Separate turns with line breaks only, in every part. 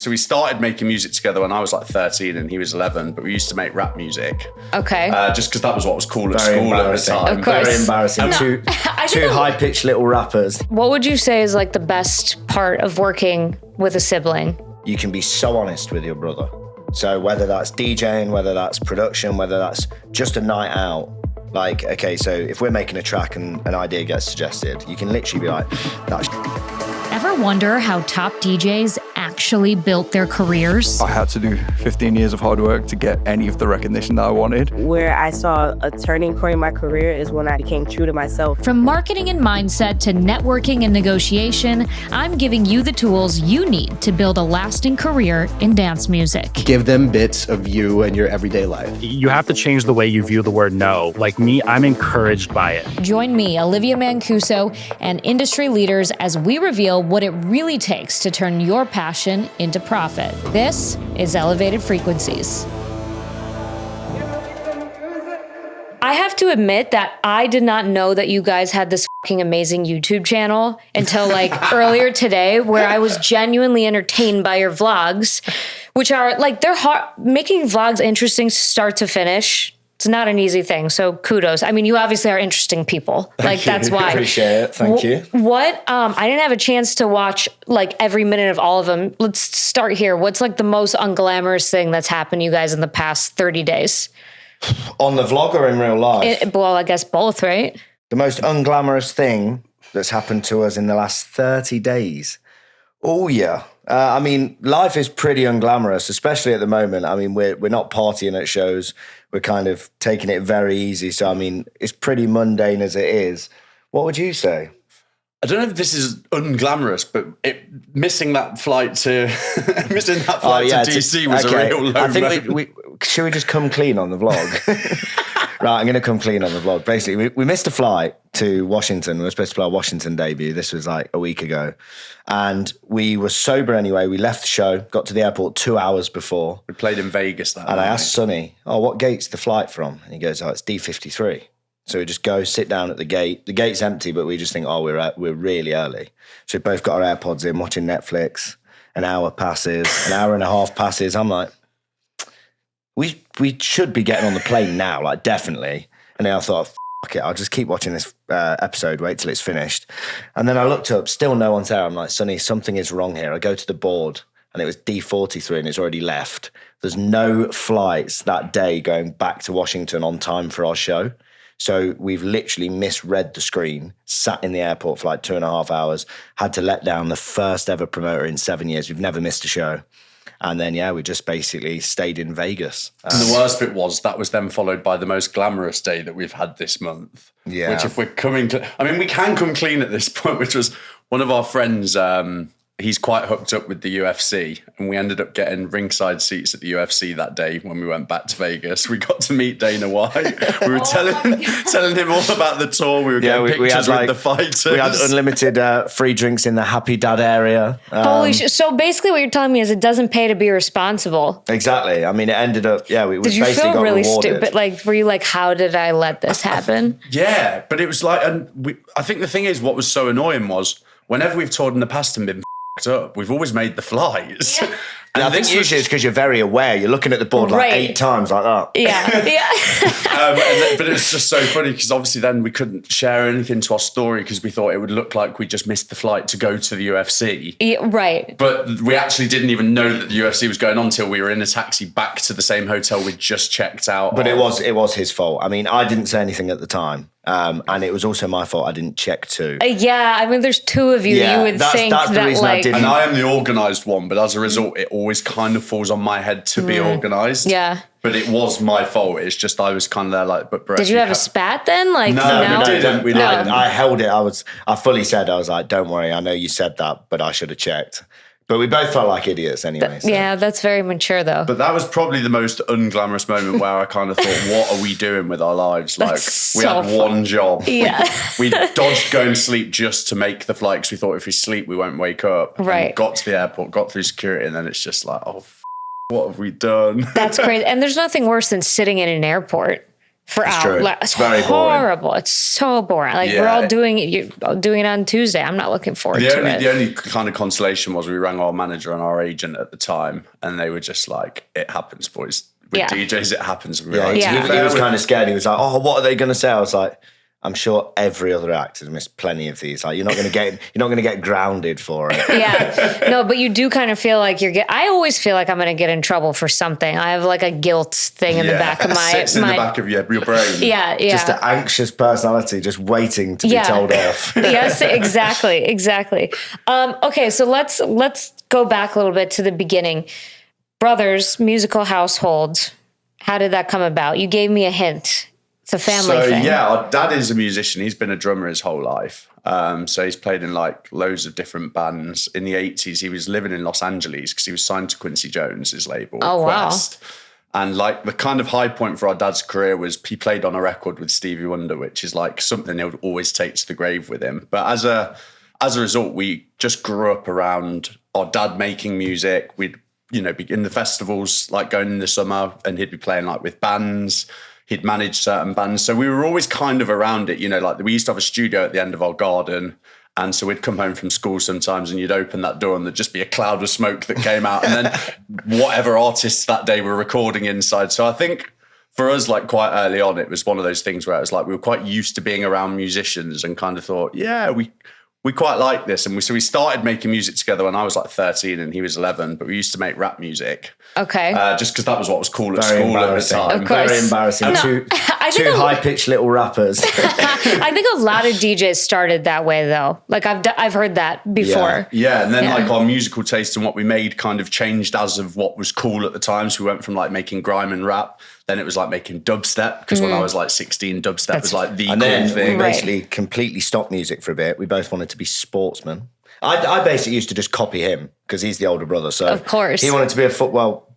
So we started making music together when I was like 13 and he was 11, but we used to make rap music.
Okay.
Just because that was what was cool at school at the time.
Of course.
Very embarrassing. Two high-pitched little rappers.
What would you say is like the best part of working with a sibling?
You can be so honest with your brother. So whether that's DJing, whether that's production, whether that's just a night out, like, okay, so if we're making a track and an idea gets suggested, you can literally be like, that's
Ever wonder how top DJs actually built their careers?
I had to do 15 years of hard work to get any of the recognition that I wanted.
Where I saw a turning point in my career is when I became true to myself.
From marketing and mindset to networking and negotiation, I'm giving you the tools you need to build a lasting career in dance music.
Give them bits of you and your everyday life.
You have to change the way you view the word no. Like me, I'm encouraged by it.
Join me, Olivia Mancuso, and industry leaders as we reveal what it really takes to turn your passion into profit. This is Elevated Frequencies.
I have to admit that I did not know that you guys had this fucking amazing YouTube channel until like earlier today, where I was genuinely entertained by your vlogs, which are like, they're hard. Making vlogs interesting start to finish, it's not an easy thing. So kudos. I mean, you obviously are interesting people. Like, that's why.
Appreciate it. Thank you.
What, I didn't have a chance to watch like every minute of all of them. Let's start here. What's like the most unglamorous thing that's happened to you guys in the past 30 days?
On the vlog or in real life?
Well, I guess both, right?
The most unglamorous thing that's happened to us in the last 30 days. Oh, yeah. I mean, life is pretty unglamorous, especially at the moment. I mean, we're not partying at shows. We're kind of taking it very easy. So, I mean, it's pretty mundane as it is. What would you say?
I don't know if this is unglamorous, but missing that flight to to DC was a real low
I think
moment.
should we just come clean on the vlog? Right, I'm going to come clean on the vlog. Basically, we missed a flight to Washington. We were supposed to play our Washington debut. This was like a week ago. And we were sober anyway. We left the show, got to the airport 2 hours before.
We played in Vegas that
And
night.
I asked Sonny, what gate's the flight from? And he goes, it's D53. So we just go sit down at the gate. The gate's empty, but we just think, we're really early. So we both got our AirPods in, watching Netflix. An hour passes, an hour and a half passes. I'm like, we should be getting on the plane now, like definitely. And then I thought, fuck it, I'll just keep watching this episode, wait till it's finished. And then I looked up, still no one's there. I'm like, Sonny, something is wrong here. I go to the board and it was D43 and it's already left. There's no flights that day going back to Washington on time for our show. So we've literally misread the screen, sat in the airport for like 2.5 hours, had to let down the first ever promoter in 7 years. We've never missed a show. And then, we just basically stayed in Vegas.
And the worst bit was that was then followed by the most glamorous day that we've had this month.
Yeah.
Which if we're coming to... I mean, we can come clean at this point, which was one of our friends... he's quite hooked up with the UFC, and we ended up getting ringside seats at the UFC that day when we went back to Vegas. We got to meet Dana White. We were telling him all about the tour. We were getting pictures with the fighters.
We had unlimited free drinks in the Happy Dad area.
Holy shit. So basically what you're telling me is it doesn't pay to be responsible.
Exactly. I mean, it ended up, we
Did you
basically
feel
got
really
rewarded.
stupid? Like, were you like, how did I let this happen?
Yeah, but it was like... I think the thing is, what was so annoying was, whenever we've toured in the past and been up, we've always made the flights.
Yeah.
And I think usually it's because you're very aware. You're looking at the board like 8 times like that.
Yeah.
But it was just so funny because obviously then we couldn't share anything to our story because we thought it would look like we just missed the flight to go to the UFC.
Yeah, right.
But we actually didn't even know that the UFC was going on until we were in a taxi back to the same hotel we'd just checked out.
But it was his fault. I mean, I didn't say anything at the time. And it was also my fault I didn't check too.
Yeah, I mean, there's two of you. You would think
that's
that like...
And I am the organised one, but as a result, it always kind of falls on my head to be organised.
Yeah.
But it was my fault. It's just I was kind of there like, but Brett,
did you have a spat then? Like,
no, we didn't.
I held it. I fully said, I was like, don't worry, I know you said that, but I should have checked. But we both felt like idiots anyway. So.
Yeah, that's very mature though.
But that was probably the most unglamorous moment where I kind of thought, what are we doing with our lives? Like, we had one job.
Yeah.
We dodged going to sleep just to make the flight because we thought if we sleep, we won't wake up.
Right.
And got to the airport, got through security, and then it's just like, what have we done?
That's crazy. And there's nothing worse than sitting in an airport for
It's true.
Outlet. It's
Very boring.
horrible. It's so boring. Like we're
Yeah.
all doing it. You're doing it on Tuesday. I'm not looking forward to it.
The only kind of consolation was we rang our manager and our agent at the time, and they were just like, "It happens, boys. With
Yeah.
DJs, it happens." And we were
Yeah,
like,
Yeah.
He was kind of scared. He was like, "Oh, what are they going to say?" I was like, "I'm sure every other actor's missed plenty of these. Like, you're not going to get grounded for it."
Yeah. No, but you do kind of feel like I always feel like I'm going to get in trouble for something. I have like a guilt thing in the back of my
sits in the back of your brain.
Yeah.
Just an anxious personality, just waiting to be told off.
Yes, exactly. Okay, so let's go back a little bit to the beginning. Brothers, musical household. How did that come about? You gave me a hint. It's a family thing.
Yeah, our dad is a musician. He's been a drummer his whole life. So he's played in like loads of different bands. In the 80s, he was living in Los Angeles because he was signed to Quincy Jones, his label,
Oh, wow.
Quest. And like the kind of high point for our dad's career was he played on a record with Stevie Wonder, which is like something he would always take to the grave with him. But as a result, we just grew up around our dad making music. We'd, be in the festivals, like going in the summer, and he'd be playing like with bands. He'd manage certain bands. So we were always kind of around it, like we used to have a studio at the end of our garden. And so we'd come home from school sometimes and you'd open that door and there'd just be a cloud of smoke that came out. And then whatever artists that day were recording inside. So I think for us, like quite early on, it was one of those things where it was like we were quite used to being around musicians and kind of thought, yeah, we quite like this. And so we started making music together when I was like 13 and he was 11, but we used to make rap music.
Okay.
Just because that was what was cool at
Very
school at the
embarrassing.
time.
Of course.
Very embarrassing.
No,
Two
I think
high-pitched little rappers.
I think a lot of DJs started that way, though. Like I've heard that before.
Yeah, and then like our musical taste and what we made kind of changed as of what was cool at the time. So we went from like making grime and rap, then it was like making dubstep, because when I was like 16, dubstep was like the
And
cool
then
thing.
we basically completely stopped music for a bit. We both wanted to be sportsmen. I basically used to just copy him because he's the older brother. So
Of course.
he wanted to be a football.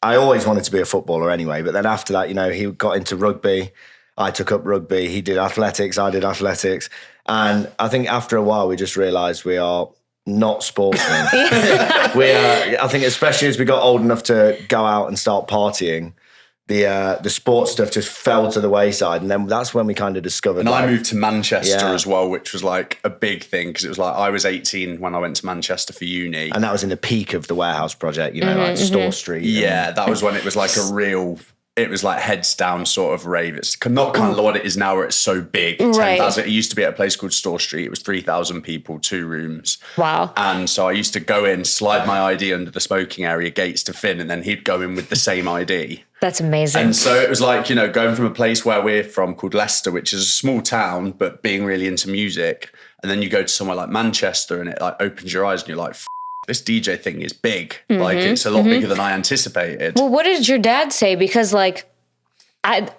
I always wanted to be a footballer anyway. But then after that, he got into rugby. I took up rugby. He did athletics. I did athletics. And I think after a while, we just realised we are not sportsmen. I think especially as we got old enough to go out and start partying, the sports stuff just fell to the wayside, and then that's when we kind of discovered.
And I moved to Manchester
Yeah.
as well, which was like a big thing, because it was like I was 18 when I went to Manchester for uni.
and that was in the peak of the warehouse project, like Store Street.
Yeah, that was when it was like it was like heads down sort of rave. It's not kind of what it is now where it's so big.
Right.
10,000. It used to be at a place called Store Street. It was 3,000 people, 2 rooms.
Wow.
And so I used to go in, slide my ID under the smoking area gates to Finn, and then he'd go in with the same ID.
That's amazing.
And so it was like, going from a place where we're from called Leicester, which is a small town, but being really into music. And then you go to somewhere like Manchester and it like opens your eyes and you're like, this DJ thing is big. Like it's a lot bigger than I anticipated.
Well, what did your dad say? Because like, I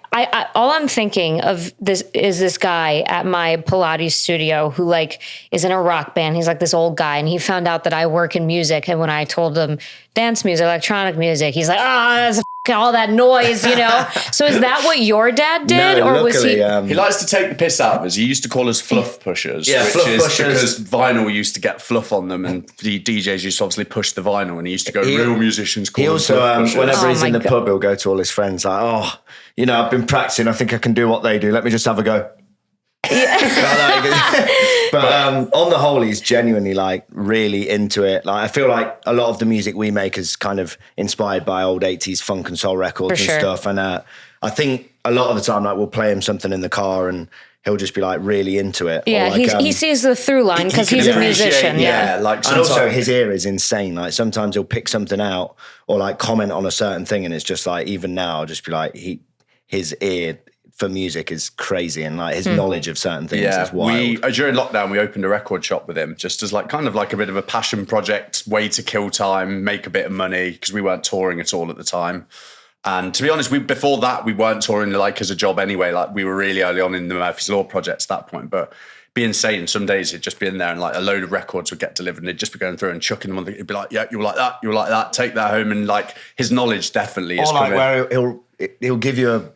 all I'm thinking of this is this guy at my Pilates studio who like is in a rock band. He's like this old guy, and he found out that I work in music. And when I told him dance music, electronic music, he's like, that's all that noise, So is that what your dad did,
No,
or was
luckily,
he?
He likes to take the piss out of us. He used to call us fluff pushers,
Yeah,
which
fluff
is
pushers.
because vinyl used to get fluff on them, and the DJs used to obviously push the vinyl, and he used to go, real musicians call
He
them
also,
fluff pushers.
whenever
Oh
he's in
my
the pub, he'll go to all his friends like, I've been practicing. I think I can do what they do. Let me just have a go. But on the whole, he's genuinely like really into it. Like I feel like a lot of the music we make is kind of inspired by old 80s funk and soul records
For
and
sure.
stuff. And I think a lot of the time, like we'll play him something in the car and he'll just be like really into it.
Yeah,
Or, like,
he sees the through line because
He
he's
can
a
appreciate,
musician. Yeah.
like
and
sometimes,
also his ear is insane. Like sometimes he'll pick something out or like comment on a certain thing, and it's just like even now I'll just be like his ear for music is crazy, and like his knowledge of certain things is wild.
During lockdown we opened a record shop with him, just as like kind of like a bit of a passion project, way to kill time, make a bit of money, because we weren't touring at all at the time. And to be honest, before that we weren't touring like as a job anyway. Like we were really early on in the Murphy's Law project at that point, but be insane. Some days he'd just be in there and like a load of records would get delivered and he'd just be going through and chucking them on. He'd be like, yeah, you'll like that, take that home. And like his knowledge definitely is
Or like
coming.
where he'll give you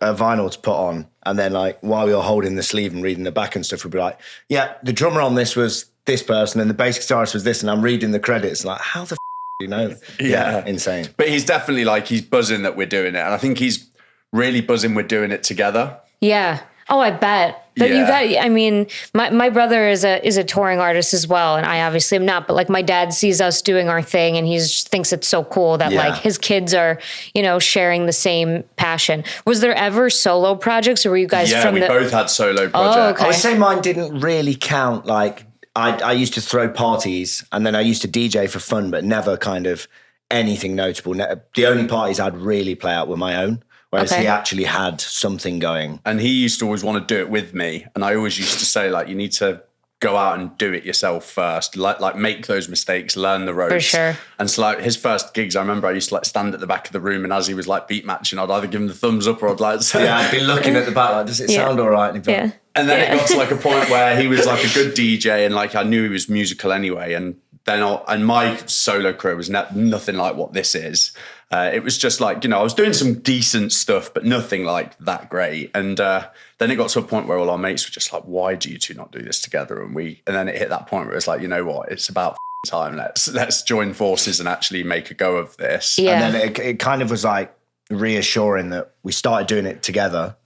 a vinyl to put on, and then like while you're holding the sleeve and reading the back and stuff, he'll be like, yeah, the drummer on this was this person and the bass guitarist was this, and I'm reading the credits. Like, how the do you know?
Yeah.
Insane.
But he's definitely like, he's buzzing that we're doing it. And I think he's really buzzing with doing it together.
Yeah. Oh, I bet. That you got, I mean, my brother is a touring artist as well, and I obviously am not, but like my dad sees us doing our thing and he thinks it's so cool that like his kids are, you know, sharing the same passion. Was there ever solo projects, or were you guys
we both had solo projects.
Oh, okay.
I would say mine didn't really count. Like I used to throw parties and then I used to DJ for fun, but never kind of anything notable. The only parties I'd really play out were my own. Whereas he actually had something going.
And he used to always want to do it with me. And I always used to say, like, you need to go out and do it yourself first. Like make those mistakes, learn the ropes.
For sure.
And so like his first gigs, I remember I used to like stand at the back of the room, and as he was like beat matching, I'd either give him the thumbs up or I'd like say,
I'd be looking at the back like, does it sound all right? And
And then it got to like a point where he was like a good DJ, and like I knew he was musical anyway. And then my solo career was nothing like what this is. It was just like, you know, I was doing some decent stuff, but nothing like that great. And then it got to a point where all our mates were just like, why do you two not do this together? And then it hit that point where it's like, you know what, it's about time. Let's join forces and actually make a go of this.
Yeah.
And then it kind of was like reassuring that we started doing it together.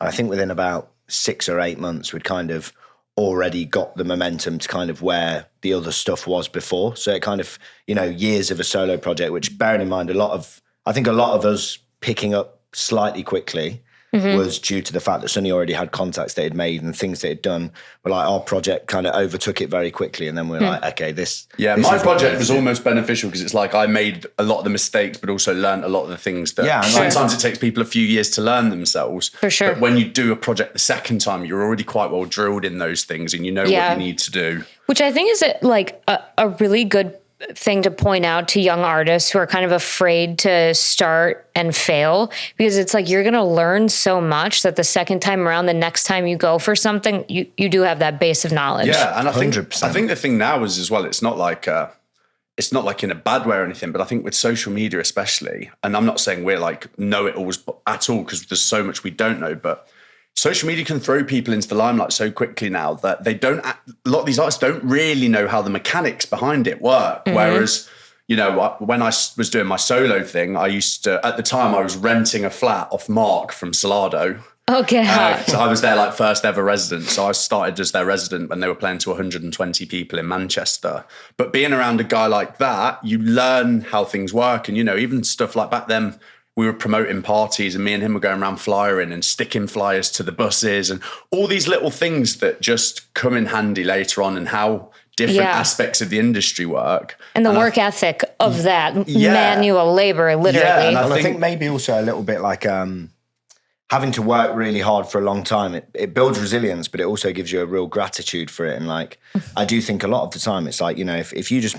And I think within about 6 or 8 months, we'd kind of already got the momentum to kind of where the other stuff was before. So it kind of, you know, years of a solo project, which bearing in mind I think a lot of us picking up slightly quickly was due to the fact that Sonny already had contacts they had made and things they had done. But like our project kind of overtook it very quickly. And then we're like, okay, this.
Yeah,
this
my project was almost beneficial because it's like I made a lot of the mistakes, but also learned a lot of the things that sometimes it takes people a few years to learn themselves.
For sure.
But when you do a project the second time, you're already quite well drilled in those things and you know what you need to do.
Which I think is like a really good thing to point out to young artists who are kind of afraid to start and fail, because it's like you're going to learn so much that the second time around, the next time you go for something, you do have that base of knowledge.
Yeah, and I
100%.
think the thing now is as well, it's not like in a bad way or anything, but I think with social media especially, and I'm not saying we're like know-it-alls at all because there's so much we don't know, but social media can throw people into the limelight so quickly now that a lot of these artists don't really know how the mechanics behind it work. Whereas, you know, when I was doing my solo thing, I used to, at the time I was renting a flat off Mark from Salado.
Okay.
So I was their like first ever resident. So I started as their resident when they were playing to 120 people in Manchester. But being around a guy like that, you learn how things work. And, you know, even stuff like back then, we were promoting parties and me and him were going around flyering and sticking flyers to the buses and all these little things that just come in handy later on and how different aspects of the industry work.
And the work ethic of that manual labor, literally.
Yeah, and
I think maybe also a little bit like having to work really hard for a long time. It builds resilience, but it also gives you a real gratitude for it. And like, I do think a lot of the time it's like, you know, if you just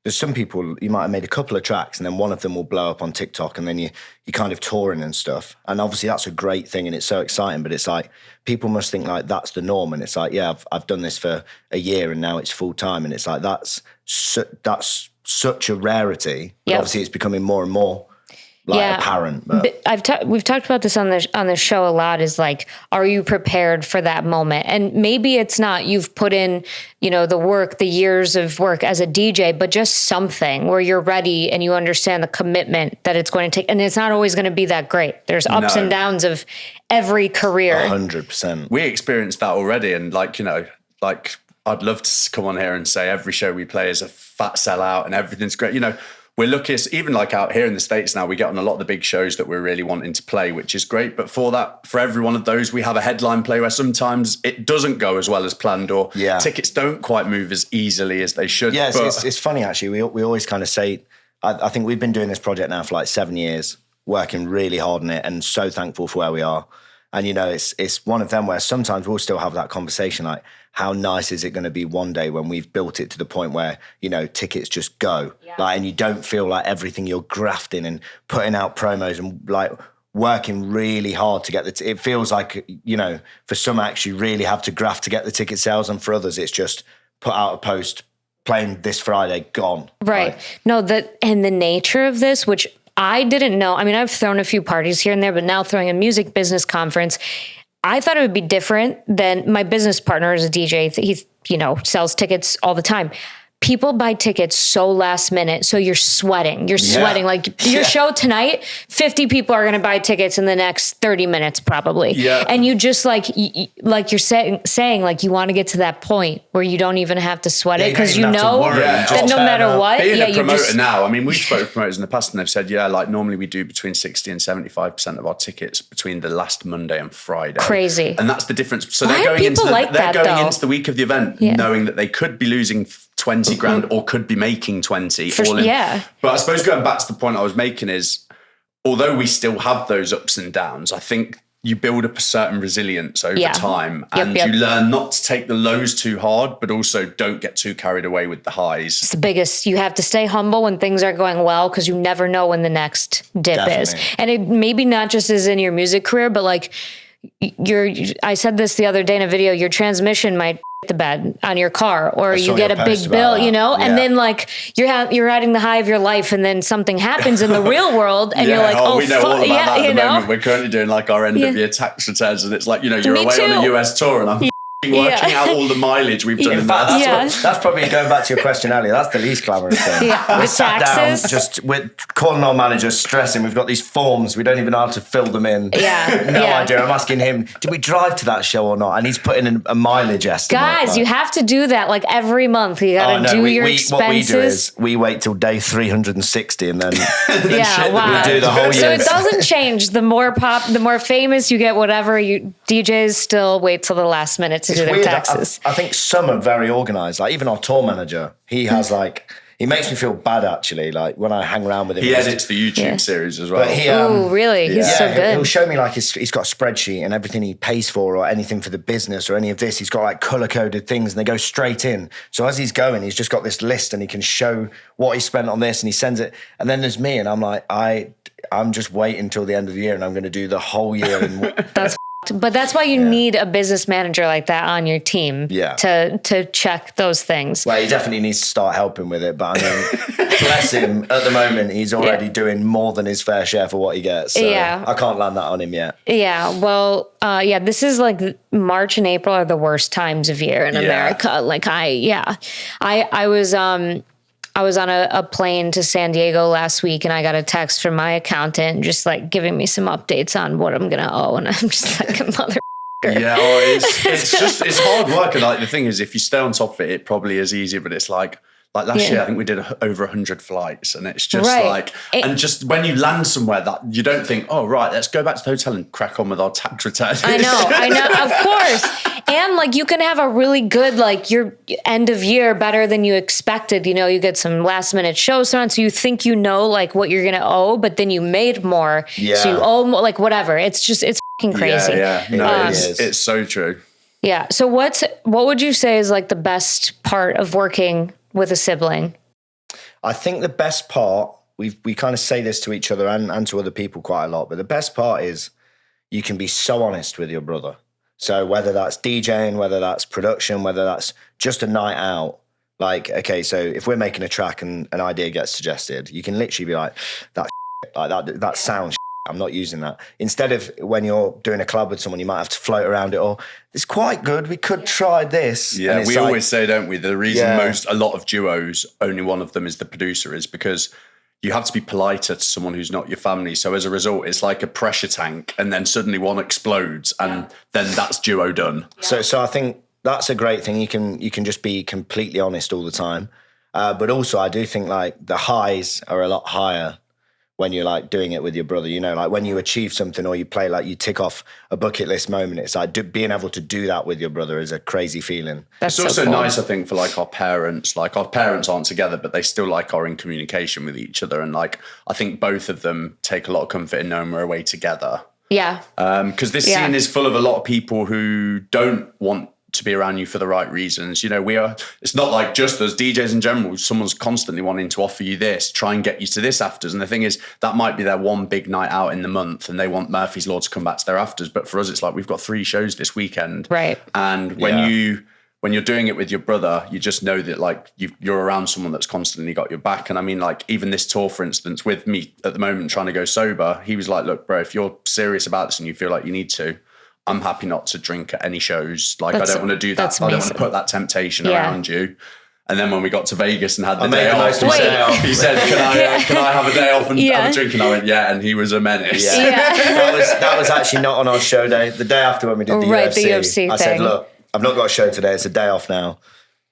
there's some people, you might have made a couple of tracks and then one of them will blow up on TikTok and then you're kind of touring and stuff. And obviously that's a great thing and it's so exciting, but it's like, people must think like that's the norm. And it's like, yeah, I've done this for a year and now it's full time. And it's like, that's such a rarity. But obviously it's becoming more and more apparent. But
we've talked about this on the show a lot, is like, are you prepared for that moment? And maybe it's not, you've put in, you know, the work, the years of work as a DJ, but just something where you're ready and you understand the commitment that it's going to take. And it's not always going to be that great. There's ups and downs of every career.
100%.
We experienced that already. And like, you know, like I'd love to come on here and say every show we play is a fat sellout and everything's great. You know, we're lucky, even like out here in the States now, we get on a lot of the big shows that we're really wanting to play, which is great. But for every one of those, we have a headline play where sometimes it doesn't go as well as planned or tickets don't quite move as easily as they should.
Yeah, it's funny actually. We always kind of say, I think we've been doing this project now for like 7 years, working really hard on it and so thankful for where we are. And, you know, it's one of them where sometimes we'll still have that conversation like, how nice is it going to be one day when we've built it to the point where, you know, tickets just go. Like, and you don't feel like everything you're grafting and putting out promos and like working really hard to get it feels like, you know, for some acts you really have to graft to get the ticket sales, and for others it's just put out a post, playing this Friday, gone.
Right. No, and the nature of this, which I didn't know. I mean, I've thrown a few parties here and there, but now throwing a music business conference, I thought it would be different than my business partner is a DJ. He, you know, sells tickets all the time. people buy tickets so last minute. So you're sweating. You're sweating. Like your show tonight, 50 people are going to buy tickets in the next 30 minutes probably.
Yeah.
And you just like you're saying like you want to get to that point where you don't even have to sweat it because you know that no matter what.
Being a
you
promoter
just
now, I mean, we've spoken to promoters in the past and they've said, like normally we do between 60 and 75% of our tickets between the last Monday and Friday.
Crazy.
And that's the difference. So
Why
they're
are
going into
people like that, though?
into the week of the event knowing that they could be losing 20 grand or could be making 20 all in.
Yeah.
But I suppose going back to the point I was making is, although we still have those ups and downs, I think you build up a certain resilience over time and you learn not to take the lows too hard, but also don't get too carried away with the highs.
It's the biggest. You have to stay humble when things are going well because you never know when the next dip is. And it maybe not just is in your music career, but like I said this the other day in a video, your transmission might the bed on your car or you get a big bill, and then like you're riding the high of your life and then something happens in the real world and you're like,
we know all about that at the moment. We're currently doing like our end of year tax returns and it's like, you're away on a US tour and I'm working out all the mileage we've done in that.
That's probably going back to your question earlier. That's the least glamorous thing. We sat down, just with calling our manager, stressing. We've got these forms. We don't even know how to fill them in. No idea. I'm asking him, did we drive to that show or not? And he's putting in a mileage estimate.
Guys, you have to do that like every month. You got to do your expenses.
What we do is we wait till day 360 and then we do the whole year.
So it doesn't change. The more famous you get, whatever, DJs still wait till the last minute to do their taxes.
I think some are very organised. Like even our tour manager, he has he makes me feel bad actually. Like when I hang around with him,
he edits the YouTube series as well.
But really? He's so good.
He'll show me like he's got a spreadsheet and everything he pays for or anything for the business or any of this. He's got like colour coded things and they go straight in. So as he's going, he's just got this list and he can show what he spent on this and he sends it. And then there's me and I'm like, I'm just waiting until the end of the year and I'm going to do the whole year.
But that's why you need a business manager like that on your team to check those things.
Well, he definitely needs to start helping with it. But I mean, bless him, at the moment, he's already doing more than his fair share for what he gets. So I can't land that on him yet.
Yeah, well, this is like March and April are the worst times of year in America. Like I was on a plane to San Diego last week and I got a text from my accountant just like giving me some updates on what I'm going to owe. And I'm just like a motherfucker.
Yeah, it's hard work. And like the thing is, if you stay on top of it, it probably is easier, but it's like last year, I think we did over 100 flights and it's just and just when you land somewhere that you don't think, oh, right, let's go back to the hotel and crack on with our tax return.
I know, of course. And like you can have a really good, like your end of year better than you expected. You get some last minute shows on, so you think like what you're going to owe, but then you made more. Yeah. So you owe more, like whatever. It's fucking crazy.
Yeah. No, it's so true.
Yeah. So what would you say is like the best part of working with a sibling?
I think the best part, we kind of say this to each other and to other people quite a lot, but the best part is you can be so honest with your brother. So whether that's DJing, whether that's production, whether that's just a night out, like, okay, so if we're making a track and an idea gets suggested, you can literally be like, that sounds I'm not using that. Instead of when you're doing a club with someone, you might have to float around it or it's quite good. We could try this.
Yeah, we always say, don't we? The reason a lot of duos, only one of them is the producer is because you have to be politer to someone who's not your family. So as a result, it's like a pressure tank and then suddenly one explodes and then that's duo done.
So I think that's a great thing. You can just be completely honest all the time. But also I do think like the highs are a lot higher when you're like doing it with your brother, like when you achieve something or you play, like you tick off a bucket list moment, it's like being able to do that with your brother is a crazy feeling.
It's also nice, I think, for like our parents aren't together, but they still like are in communication with each other. And like, I think both of them take a lot of comfort in knowing we're away together.
Yeah.
Because this scene is full of a lot of people who don't want to be around you for the right reasons. It's not like just as DJs in general, someone's constantly wanting to offer you this, try and get you to this afters. And the thing is, that might be their one big night out in the month and they want Murphy's Law to come back to their afters. But for us, it's like, we've got 3 shows this weekend.
Right.
And when you're doing it with your brother, you just know that like you're around someone that's constantly got your back. And I mean, like even this tour, for instance, with me at the moment trying to go sober, he was like, look, bro, if you're serious about this and you feel like you need to, I'm happy not to drink at any shows. Like, I don't want to do that. I don't want to put that temptation around you. And then when we got to Vegas and had the
made
day
the
off,
most of my day off.
he said, can I have a day off and have a drink? And I went, yeah. And he was a menace.
Yeah. That was actually not on our show day. The day after when we did the UFC, I said, look, I've not got a show today. It's a day off now.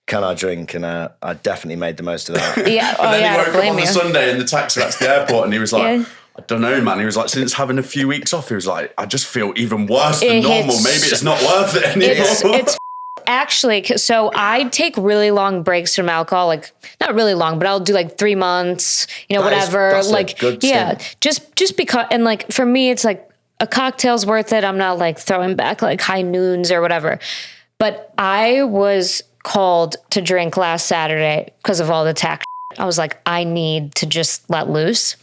Can I drink? And I definitely made the most of that.
Yeah.
But then he woke up on the Sunday in the taxi back to the airport and he was like, I don't know, man. He was like, since having a few weeks off, he was like, I just feel even worse than normal. Maybe it's not worth it anymore.
It's actually, so I take really long breaks from alcohol, like not really long, but I'll do like 3 months, whatever.
That's
like, just because, and like for me, it's like a cocktail's worth it. I'm not like throwing back like high noons or whatever. But I was called to drink last Saturday because of all the tax. I was like, I need to just let loose.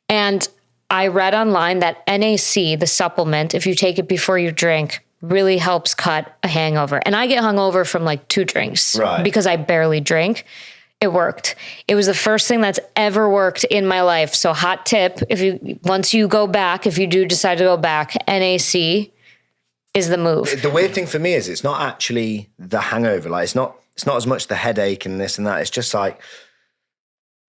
And I read online that NAC, the supplement, if you take it before you drink, really helps cut a hangover. And I get hungover from like 2 drinks because I barely drink. It worked. It was the first thing that's ever worked in my life. So hot tip, once you go back, if you do decide to go back, NAC is the move.
The weird thing for me is it's not actually the hangover. Like it's not as much the headache and this and that. It's just like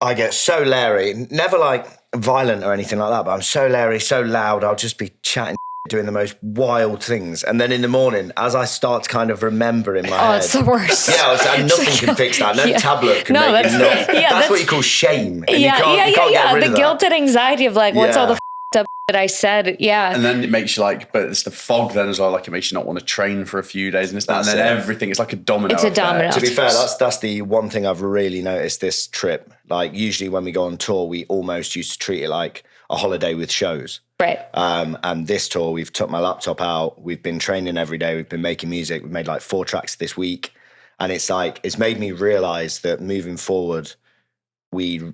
I get so leery, never like violent or anything like that, but I'm so leery, so loud. I'll just be chatting, doing the most wild things. And then in the morning, as I start to kind of remember in my head.
Oh, it's the worst.
Yeah, nothing can fix that. No tablet can make it not. That's what you call shame. And you can't get rid of
the guilt and anxiety of like, what's all the up that I said? Yeah.
And then it makes you like, but it's the fog then as well. Like it makes you not want to train for a few days and it's that. And then everything, it's like a domino.
It's a domino.
To be fair, that's the one thing I've really noticed this trip. Like usually when we go on tour, we almost used to treat it like a holiday with shows.
Right.
And this tour, we've took my laptop out. We've been training every day. We've been making music. We've made like 4 tracks this week. And it's like, it's made me realize that moving forward,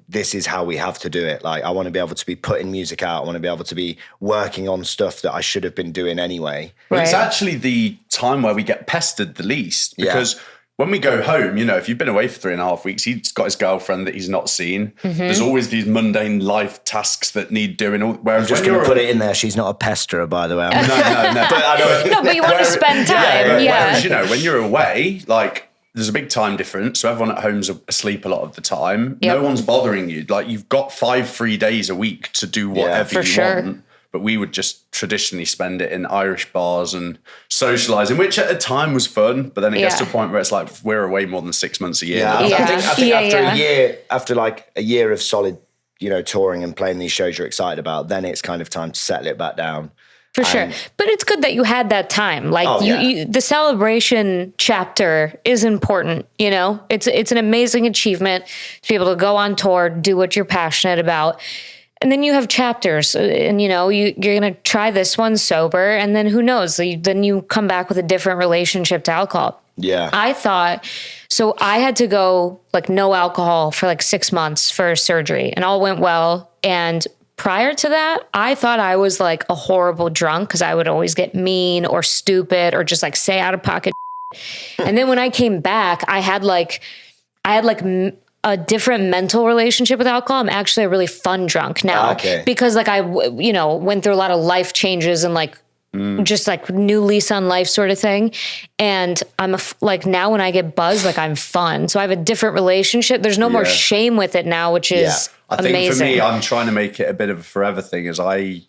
this is how we have to do it. Like, I want to be able to be putting music out. I want to be able to be working on stuff that I should have been doing anyway.
Well, it's actually the time where we get pestered the least because when we go home, if you've been away for 3.5 weeks, he's got his girlfriend that he's not seen. Mm-hmm. There's always these mundane life tasks that need doing. Whereas
I'm just going to put it in there. She's not a pesterer, by the way.
No, but you want to spend time.
Whereas, when you're away, like, there's a big time difference. So everyone at home's asleep a lot of the time. Yep. No one's bothering you. Like you've got 5 free days a week to do whatever you want. But we would just traditionally spend it in Irish bars and socialising, which at the time was fun. But then it gets to a point where it's like we're away more than 6 months a year.
I think after like a year of solid, touring and playing these shows you're excited about, then it's kind of time to settle it back down.
For sure. But it's good that you had that time. Like the celebration chapter is important, It's an amazing achievement to be able to go on tour, do what you're passionate about. And then you have chapters and, you're going to try this one sober. And then who knows? Then you come back with a different relationship to alcohol.
Yeah.
I had to go like no alcohol for like 6 months for surgery and all went well. And prior to that, I thought I was like a horrible drunk because I would always get mean or stupid or just like say out of pocket. And then when I came back, I had like a different mental relationship with alcohol. I'm actually a really fun drunk now because like I, went through a lot of life changes and like just like new lease on life sort of thing. And I'm now when I get buzzed, like I'm fun. So I have a different relationship. There's no more shame with it now, which is
I think
amazing.
For me, I'm trying to make it a bit of a forever thing as I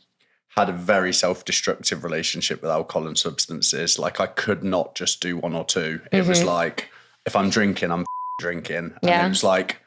had a very self-destructive relationship with alcohol and substances. Like I could not just do 1 or 2. It was like, if I'm drinking, I'm drinking. And it was like,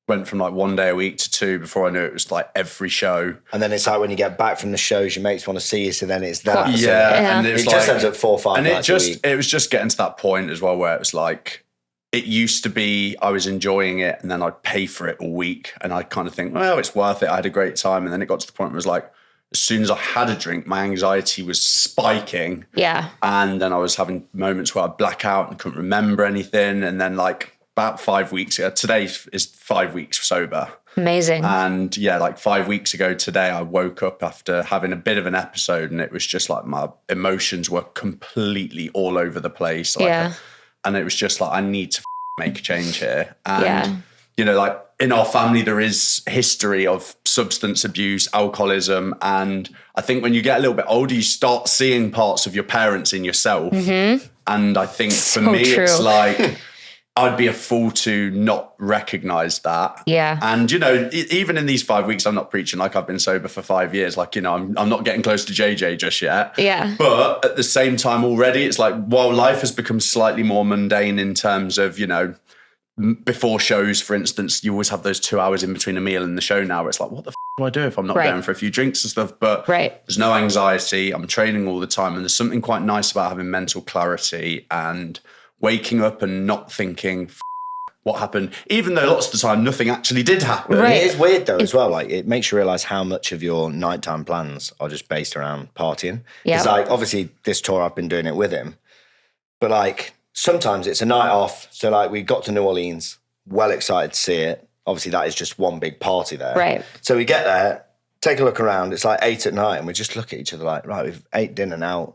went from like 1 day a week to 2 before I knew it was like every show.
And then it's like when you get back from the shows, your mates want to see you, so then it's that.
And it
just ends up 4 or 5 nights a week.
It was just getting to that point as well where it was like, it used to be I was enjoying it and then I'd pay for it all week and I'd kind of think, well, it's worth it. I had a great time. And then it got to the point where it was like, as soon as I had a drink, my anxiety was spiking.
Yeah.
And then I was having moments where I'd black out and couldn't remember anything. And then like about 5 weeks ago, today is 5 weeks sober.
Amazing.
And like 5 weeks ago today, I woke up after having a bit of an episode and it was just like my emotions were completely all over the place. And it was just like, I need to make a change here. And, like in our family, there is history of substance abuse, alcoholism. And I think when you get a little bit older, you start seeing parts of your parents in yourself. Mm-hmm. And I think for me, it's like, I'd be a fool to not recognize that.
Yeah.
And, you know, even in these 5 weeks, I'm not preaching like I've been sober for 5 years. Like, you know, I'm not getting close to JJ just yet.
Yeah.
But at the same time already, it's like, while life has become slightly more mundane in terms of, you know, before shows, for instance, you always have those 2 hours in between a meal and the show now. It's like, what the do I do if I'm not going for a few drinks and stuff? But there's no anxiety. I'm training all the time. And there's something quite nice about having mental clarity and waking up and not thinking, what happened? Even though lots of the time nothing actually did happen.
It is weird though as well. Like it makes you realise how much of your nighttime plans are just based around partying. Because like obviously this tour I've been doing it with him. But like sometimes it's a night off. So like we got to New Orleans, well excited to see it. Obviously that is just one big party there.
Right.
So we get there, take a look around. It's like 8 at night and we just look at each other like, right, we've ate dinner now.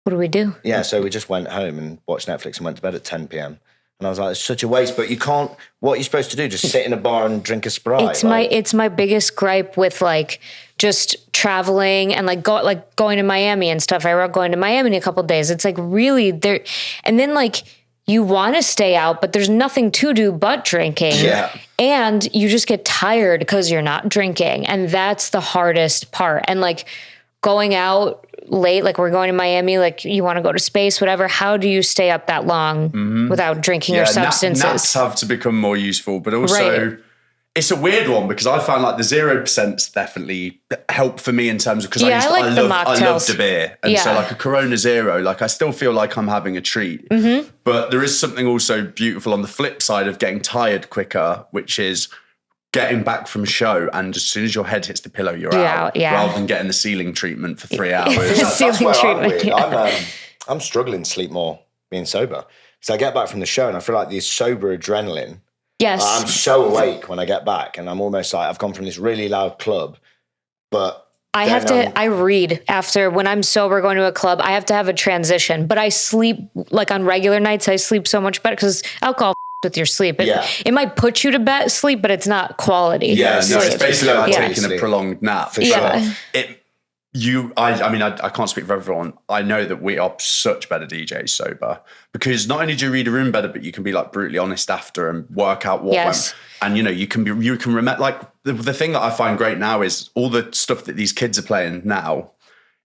What do we do?
Yeah, so we just went home and watched Netflix and went to bed at 10 p.m. And I was like, it's such a waste, but you can't, what are you supposed to do? Just sit in a bar and drink a Sprite?
It's my biggest gripe with like just traveling and like going to Miami and stuff. I wrote going to Miami in a couple of days. It's like really there. And then like you want to stay out, but there's nothing to do but drinking.
Yeah.
And you just get tired because you're not drinking. And that's the hardest part. And like going out late, like we're going to Miami, like you want to go to space, whatever. How do you stay up that long without drinking or substances?
Naps have to become more useful, but also it's a weird one because I found like the 0% definitely help for me in terms of, because I loved a beer. And so like a Corona Zero, like I still feel like I'm having a treat. But there is something also beautiful on the flip side of getting tired quicker, which is getting back from show, and as soon as your head hits the pillow, you're out. Rather than getting the ceiling treatment for 3 hours.
That's where I'm struggling to sleep more being sober. So I get back from the show and I feel like the sober adrenaline.
Yes.
I'm so awake when I get back, and I'm almost like I've gone from this really loud club, but
I read after when I'm sober going to a club. I have to have a transition, but I sleep like on regular nights. I sleep so much better because alcohol with your sleep. It might put you to bed sleep, but it's not quality.
Yeah, no, it's basically like taking a prolonged nap.
For sure.
I can't speak for everyone. I know that we are such better DJs sober because not only do you read a room better, but you can be like brutally honest after and work out what went. And you know, you can remember, like the thing that I find great now is all the stuff that these kids are playing now.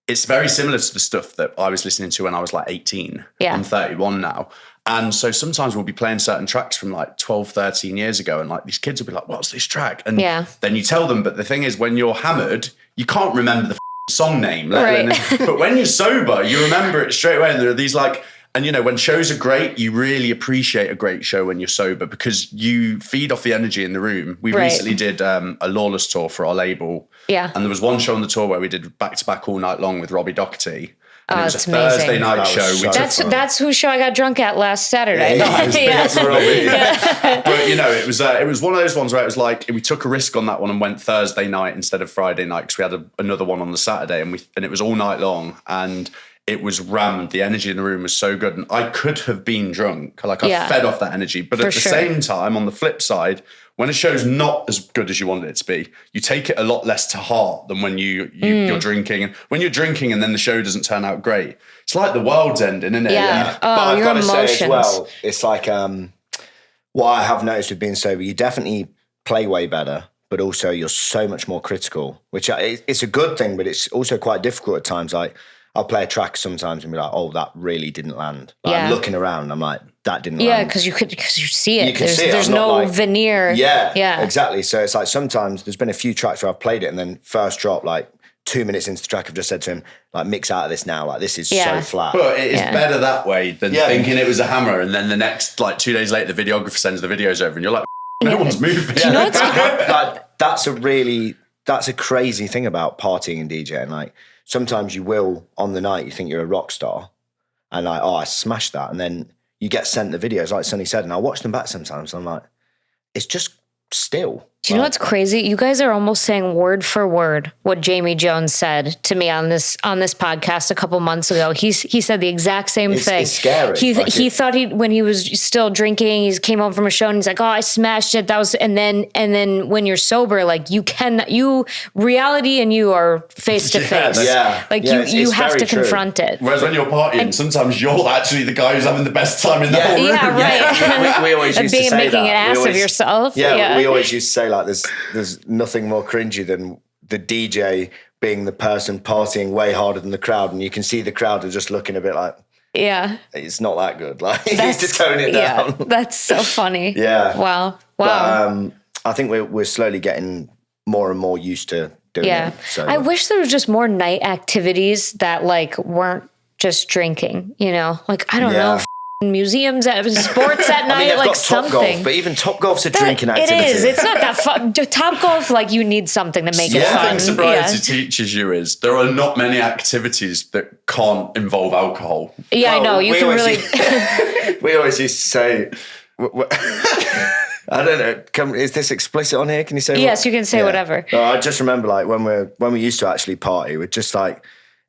It's very similar to the stuff that I was listening to when I was like 18. I'm 31 now. And so sometimes we'll be playing certain tracks from like 12, 13 years ago. And like these kids will be like, what's this track? And then you tell them. But the thing is, when you're hammered, you can't remember the song name. But when you're sober, you remember it straight away. And there are these like, and you know, when shows are great, you really appreciate a great show when you're sober because you feed off the energy in the room. We recently did a Lawless tour for our label. Yeah. And there was one show on the tour where we did back-to-back all night long with Robbie Doherty. And it was a Thursday night show.
That's whose show I got drunk at last Saturday.
But you know, it was one of those ones where it was like we took a risk on that one and went Thursday night instead of Friday night because we had another one on the Saturday and it was all night long and it was rammed. The energy in the room was so good, and I could have been drunk. Like I fed off that energy, but at the same time, on the flip side, when a show's not as good as you wanted it to be, you take it a lot less to heart than when you're drinking. And when you're drinking and then the show doesn't turn out great, it's like the world's ending, isn't it?
Yeah.
But I've got to say as well, it's like what I have noticed with being sober, you definitely play way better, but also you're so much more critical, which it's a good thing, but it's also quite difficult at times. Like I'll play a track sometimes and be like, oh, that really didn't land. Like, I'm looking around and I'm like, that didn't land.
Yeah, because you see it. There's no like, veneer.
Yeah, exactly. So it's like sometimes there's been a few tracks where I've played it and then first drop, like 2 minutes into the track, I've just said to him, like, mix out of this now. Like, this is so flat.
But it is better that way than thinking it was a hammer and then the next, like 2 days later, the videographer sends the videos over and you're like, no one's moving.
Do you know what's
that's a crazy thing about partying and DJing. Like, sometimes you will, on the night, you think you're a rock star and like, oh, I smashed that. And then you get sent the videos, like Sonny said, and I watch them back sometimes. And I'm like, it's just still.
Do you know what's crazy? You guys are almost saying word for word what Jamie Jones said to me on this podcast a couple months ago. He said the exact same thing.
It's scary.
He thought when he was still drinking, he came home from a show and he's like, "Oh, I smashed it." That was, and then when you're sober, like reality and you are face to face.
Yeah,
like
it's
you have
very
to
true.
confront it.
Whereas when you're partying, sometimes you're actually the guy who's having the best time in the whole room.
Yeah, right.
We always used to say
making an
that.
ass of yourself.
Yeah, we always used to say like there's nothing more cringy than the DJ being the person partying way harder than the crowd, and you can see the crowd are just looking a bit like,
yeah,
it's not that good. Like, you need to tone it down.
Yeah, that's so funny.
Yeah.
Wow.
But, I think we're slowly getting more and more used to doing it. So
I wish there was just more night activities that like weren't just drinking, you know? Like, I don't know, museums, sports at night,
I mean, they've
like
got
something.
Topgolf, but even Topgolf's a drinking activity.
It is. It's not that fun. Topgolf, like you need something to make it
One
fun.
thing sobriety teaches you is there are not many activities that can't involve alcohol.
Yeah, I know. You can really.
We always used to say, I don't know. Is this explicit on here? Can you say?
Yes, you can say whatever.
No, I just remember like when we used to actually party, we're just like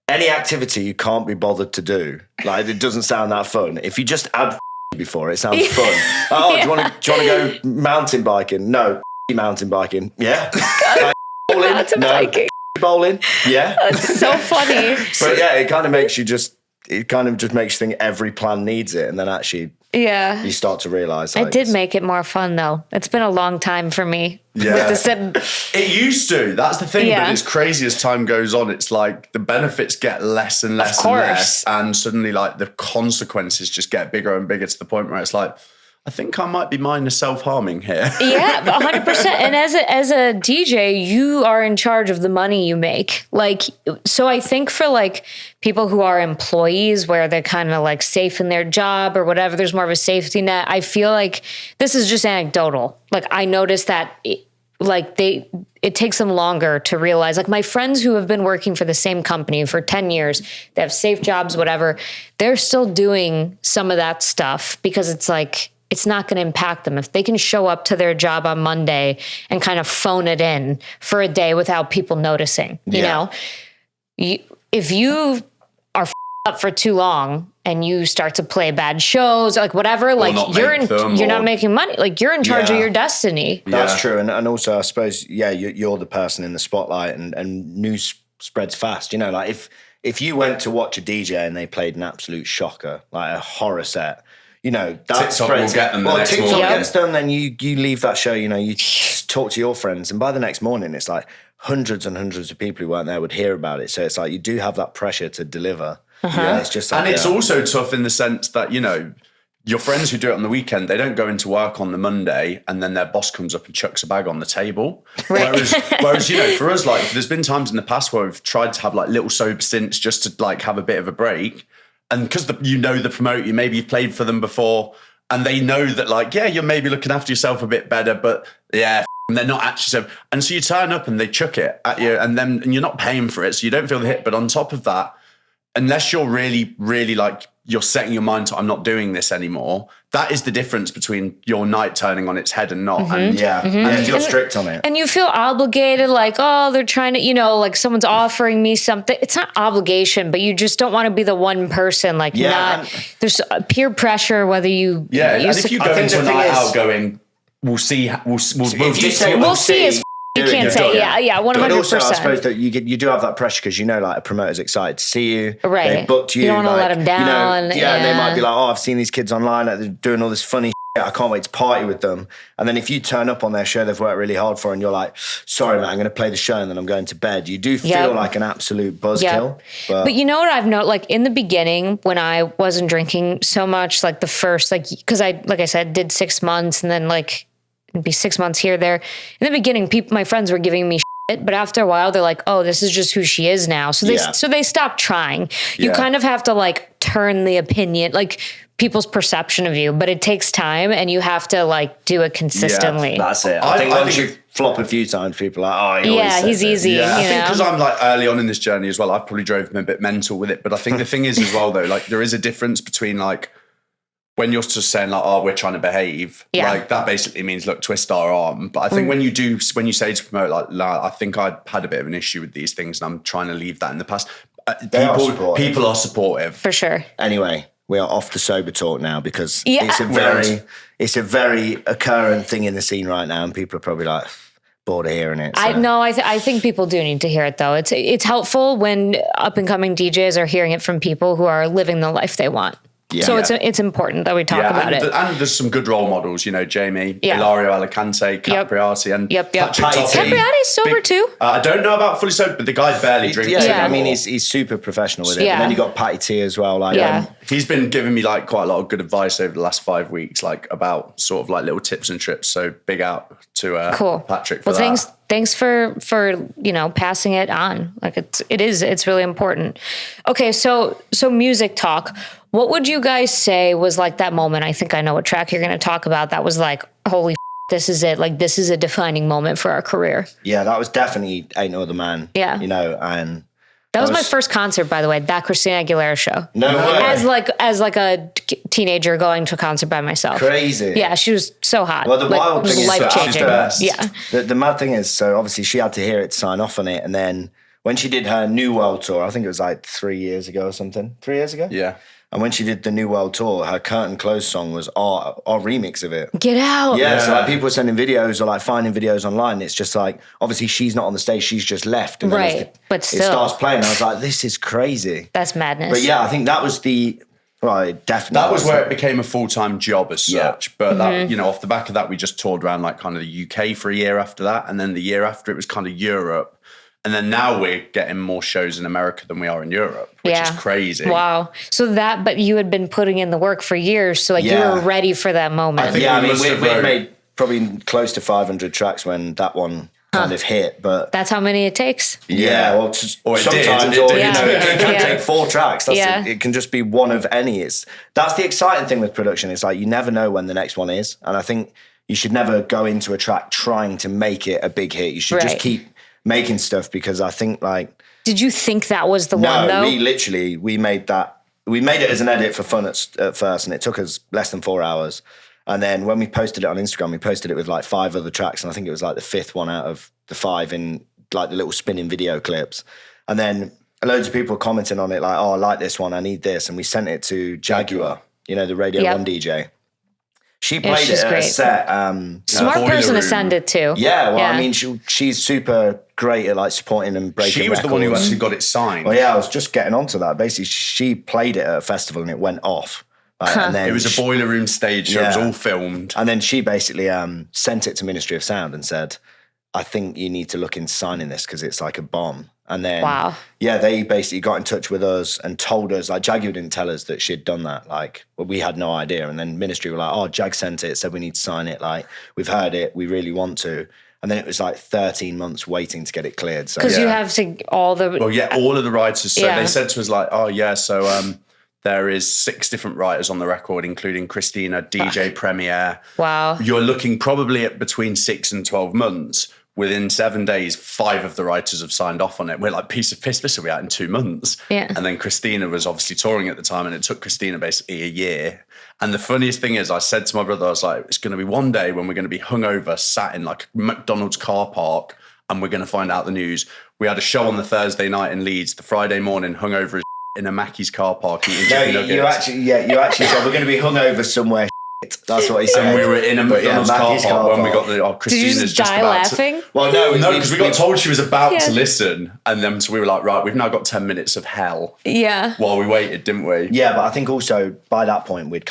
any activity you can't be bothered to do. Like it doesn't sound that fun. If you just add before it sounds fun. Oh, do you want to go mountain biking? No, mountain biking. Yeah. Like, bowling?
Mountain
No.
biking.
Bowling? Yeah.
That's so funny.
But yeah, it kind of makes you just makes you think every plan needs it, and then actually you start to realize.
It did make it more fun though. It's been a long time for me.
Yeah.
It used to. That's the thing.
Yeah.
But it's crazy as time goes on. It's like the benefits get less and less and less. And suddenly like the consequences just get bigger and bigger to the point where it's like, I think I might be minor self-harming here.
Yeah, 100%. And as a DJ, you are in charge of the money you make. Like, so I think for like people who are employees where they're kind of like safe in their job or whatever, there's more of a safety net. I feel like this is just anecdotal. Like I noticed that it takes them longer to realize, like my friends who have been working for the same company for 10 years, they have safe jobs, whatever, they're still doing some of that stuff because it's like, it's not going to impact them. If they can show up to their job on Monday and kind of phone it in for a day without people noticing, you know, if you are up for too long and you start to play bad shows, like whatever, like you're not making money. Like you're in charge of your destiny.
That's true. And also I suppose, you're the person in the spotlight and news spreads fast. You know, like if you went to watch a DJ and they played an absolute shocker, like a horror set, you know, that
TikTok will get them the next
TikTok
morning.
gets them, then you leave that show, you know, you talk to your friends, and by the next morning, it's like hundreds and hundreds of people who weren't there would hear about it. So it's like you do have that pressure to deliver. Yeah, it's just like,
and it's also tough in the sense that, you know, your friends who do it on the weekend, they don't go into work on the Monday and then their boss comes up and chucks a bag on the table. Right. Whereas, you know, for us, like there's been times in the past where we've tried to have like little sober stints just to like have a bit of a break. And because the promoter, maybe you've played for them before, and they know that, like, you're maybe looking after yourself a bit better, but and they're not actually so. And so you turn up and they chuck it at you, and you're not paying for it, so you don't feel the hit. But on top of that, unless you're really, really like you're setting your mind to, I'm not doing this anymore. That is the difference between your night turning on its head and not. And
and you feel strict on it.
And you feel obligated, like, oh, they're trying to, you know, like someone's offering me something. It's not obligation, but you just don't want to be the one person, like there's peer pressure, whether you.
Yeah, and if you go into a night out going, we'll see
is you can't say, 100%.
But also, I suppose that you do have that pressure because you know, like a promoter's excited to see you.
Right.
They booked you.
You don't want to let them down.
You know, and they might be like, oh, I've seen these kids online. Like, they're doing all this funny shit. I can't wait to party with them. And then if you turn up on their show they've worked really hard for and you're like, sorry, man, I'm going to play the show and then I'm going to bed. You do feel like an absolute buzzkill. But you
know what I've noticed? Like in the beginning when I wasn't drinking so much, like the first, like, because I said, did 6 months and then like, it'd be 6 months here, there. In the beginning, my friends were giving me shit, but after a while, they're like, oh, this is just who she is now. So they stopped trying. You kind of have to like turn the opinion, like people's perception of you, but it takes time and you have to like do it consistently.
Yeah, that's it. I think once you flop a few times, people are like, oh,
he's easy.
Yeah, I think because I'm like early on in this journey as well, I've probably drove them a bit mental with it. But I think the thing is as well though, like there is a difference between like when you're just saying like, oh, we're trying to behave, like that basically means, look, twist our arm. But I think when you say to promote, like, I think I had a bit of an issue with these things and I'm trying to leave that in the past. People are supportive.
For sure.
Anyway, we are off to sober talk now because it's a very occurrent thing in the scene right now and people are probably like bored of hearing it. So.
I think people do need to hear it though. It's helpful when up and coming DJs are hearing it from people who are living the life they want. Yeah. So it's important that we talk about it.
And there's some good role models, you know, Jamie, Ilario Alicante, Capriati, and Patrick Topping.
Capriati's sober too?
I don't know about fully sober, but the guy barely drinks anymore.
I mean, he's super professional with it. And then you got Patty T as well.
He's been giving me like quite a lot of good advice over the last 5 weeks, like about sort of like little tips and trips. So big out to Patrick for that.
Thanks for passing it on. Like it's really important. Okay, so music talk. What would you guys say was like that moment? I think I know what track you're going to talk about. That was like, holy, this is it. Like this is a defining moment for our career.
Yeah, that was definitely Ain't No Other Man.
Yeah,
and
that was my first concert, by the way. That Christina Aguilera show.
No way.
As like a teenager going to a concert by myself.
Crazy.
Yeah, she was so hot.
Well, the wild thing is,
life-changing.
The mad thing is, so obviously she had to hear it to sign off on it, and then when she did her New World tour, I think it was like 3 years ago or something. 3 years ago.
Yeah.
And when she did the New World tour, her Curtain Close song was our remix of it.
Get out.
Yeah, so like people were sending videos or like finding videos online. It's just like, obviously she's not on the stage, she's just left. And then
but still.
It starts playing. I was like, this is crazy.
That's madness.
But yeah, I think that was definitely.
That was where it became a full-time job as such. But that, off the back of that, we just toured around like kind of the UK for a year after that. And then the year after it was kind of Europe. And then now we're getting more shows in America than we are in Europe, which is crazy.
Wow. But you had been putting in the work for years. So you were ready for that moment.
We made probably close to 500 tracks when that one kind of hit. But
that's how many it takes.
Yeah. Well, sometimes it can take 4 tracks. It can just be one of any. That's the exciting thing with production. It's like you never know when the next one is. And I think you should never go into a track trying to make it a big hit. You should just keep making stuff, because I think like...
Did you think that was the one though?
No, we made it as an edit for fun at first, and it took us less than 4 hours. And then when we posted it on Instagram, we posted it with like 5 other tracks, and I think it was like the 5th one out of the 5 in like the little spinning video clips. And then loads of people commenting on it like, oh, I like this one, I need this. And we sent it to Jaguar, the Radio 1 DJ. She played it at a set.
Smart person to send it to.
Yeah, well, I mean, she's super great at like supporting and breaking
She was
records.
the one who actually got it signed.
Well, yeah, I was just getting onto that. Basically, she played it at a festival and it went off. And then
it was a boiler room stage show. It was all filmed.
And then she basically sent it to Ministry of Sound and said, I think you need to look into signing this because it's like a bomb. And then, they basically got in touch with us and told us, like Jaguar didn't tell us that she'd done that. Like, we had no idea. And then Ministry were like, oh, Jag sent it, said we need to sign it. Like, we've heard it, we really want to. And then it was like 13 months waiting to get it cleared. So
because you have to all of
the writers. So they said to us like, oh yeah, so there is 6 different writers on the record, including Christina, DJ Premier.
Wow.
You're looking probably at between 6 and 12 months. Within 7 days, 5 of the writers have signed off on it. We're like, piece of piss, this will be out in 2 months.
Yeah.
And then Christina was obviously touring at the time, and it took Christina basically a year. And the funniest thing is, I said to my brother, I was like, it's going to be one day when we're going to be hungover, sat in like a McDonald's car park, and we're going to find out the news. We had a show on the Thursday night in Leeds. The Friday morning, hungover as in a Mackey's car park eating chicken nuggets.
You actually said we're going to be hungover somewhere. That's what he said.
And we were in a McDonald's car park when we got the Christina's
Did you just die laughing?
Well, no,
because we got told she was about to listen, and then so we were like, right, we've now got 10 minutes of hell.
Yeah.
While we waited, didn't we?
Yeah, but I think also by that point we'd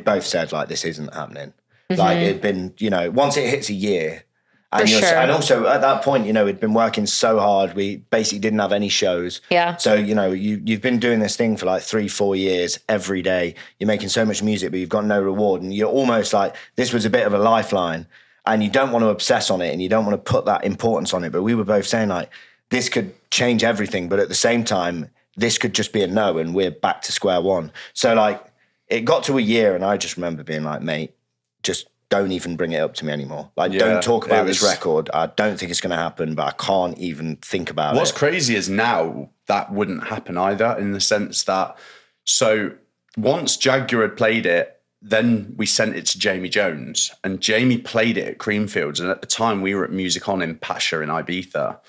both said like this isn't happening. Mm-hmm. Like it'd been, once it hits a year. And also at that point, we'd been working so hard. We basically didn't have any shows.
Yeah.
So, you've been doing this thing for like 3-4 years every day. You're making so much music, but you've got no reward. And you're almost like, this was a bit of a lifeline. And you don't want to obsess on it and you don't want to put that importance on it. But we were both saying like, this could change everything. But at the same time, this could just be a no and we're back to square one. So like, it got to a year and I just remember being like, mate, just don't even bring it up to me anymore. Like, don't talk about this record. I don't think it's going to happen, but I can't even think about it.
What's crazy is now that wouldn't happen either, in the sense that, so once Jaguar had played it, then we sent it to Jamie Jones, and Jamie played it at Creamfields. And at the time, we were at Music On in Pasha in Ibiza,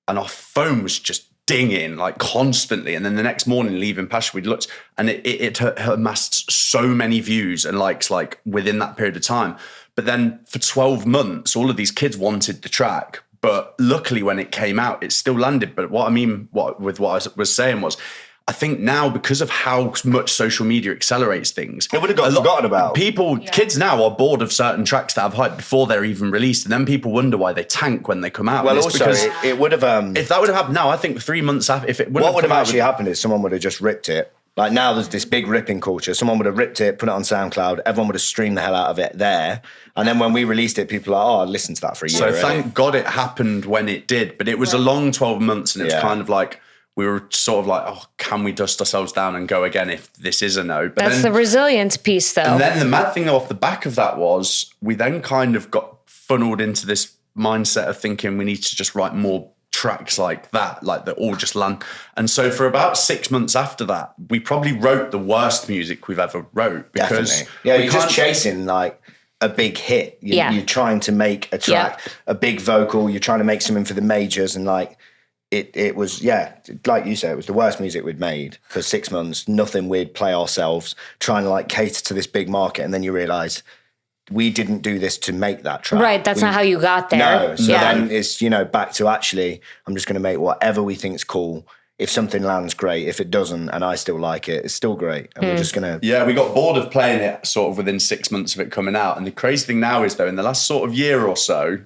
and our phone was just dinging like constantly. And then the next morning, leaving Pasha, we'd looked, and it amassed so many views and likes like within that period of time. But then for 12 months, all of these kids wanted the track. But luckily, when it came out, it still landed. But what I was saying was, I think now, because of how much social media accelerates things,
it would have got forgotten about.
Kids now are bored of certain tracks that have hype before they're even released, and then people wonder why they tank when they come out.
Well, also, it would have.
If that would have happened now, I think 3 months after,
what would have actually happened is someone would have just ripped it. Like now, there's this big ripping culture. Someone would have ripped it, put it on SoundCloud. Everyone would have streamed the hell out of it there. And then when we released it, people are like, "Oh, I listened to that for a year."
So thank God it happened when it did. But it was a long 12 months, and it was kind of like, we were sort of like, oh, can we dust ourselves down and go again if this is a no? But
that's the resilience piece, though.
And then the mad thing off the back of that was, we then kind of got funneled into this mindset of thinking we need to just write more tracks like that all just land. And so for about 6 months after that, we probably wrote the worst music we've ever wrote. Because
you're just chasing like a big hit. You're trying to make a track, a big vocal. You're trying to make something for the majors, and like, It was, like you said, it was the worst music we'd made for 6 months. Nothing we'd play ourselves, trying to like cater to this big market. And then you realise we didn't do this to make that track.
Right, that's not how you got there.
No, so then it's, back to actually, I'm just going to make whatever we think's cool. If something lands, great. If it doesn't, and I still like it, it's still great. And we're just going to...
Yeah, we got bored of playing it sort of within 6 months of it coming out. And the crazy thing now is, though, in the last sort of year or so,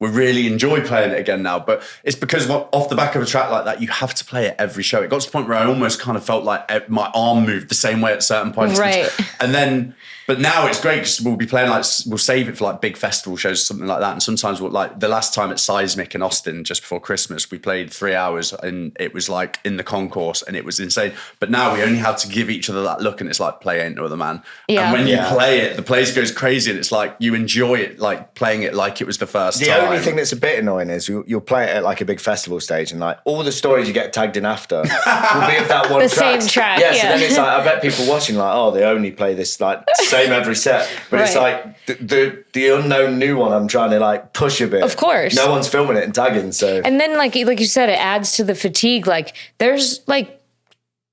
we really enjoy playing it again now, but it's because off the back of a track like that, you have to play it every show. It got to the point where I almost kind of felt like my arm moved the same way at certain points.
Right.
And then, but now it's great because we'll be playing we'll save it for like big festival shows, something like that. And sometimes we'll, like the last time at Seismic in Austin, just before Christmas, we played 3 hours and it was like in the concourse and it was insane. But now we only have to give each other that look and it's like, play Ain't No Other Man. Yeah. And when you play it, the place goes crazy and it's like, you enjoy it, like playing it like it was the first time.
The only thing that's a bit annoying is you'll play it at like a big festival stage and like all the stories you get tagged in after will be of that one
the
track.
same track.
Yeah, so then it's like, I bet people watching like, oh, they only play this like same every set. But it's like the unknown new one I'm trying to like push a bit.
Of course.
No one's filming it and tagging, so.
And then like you said, it adds to the fatigue. Like there's like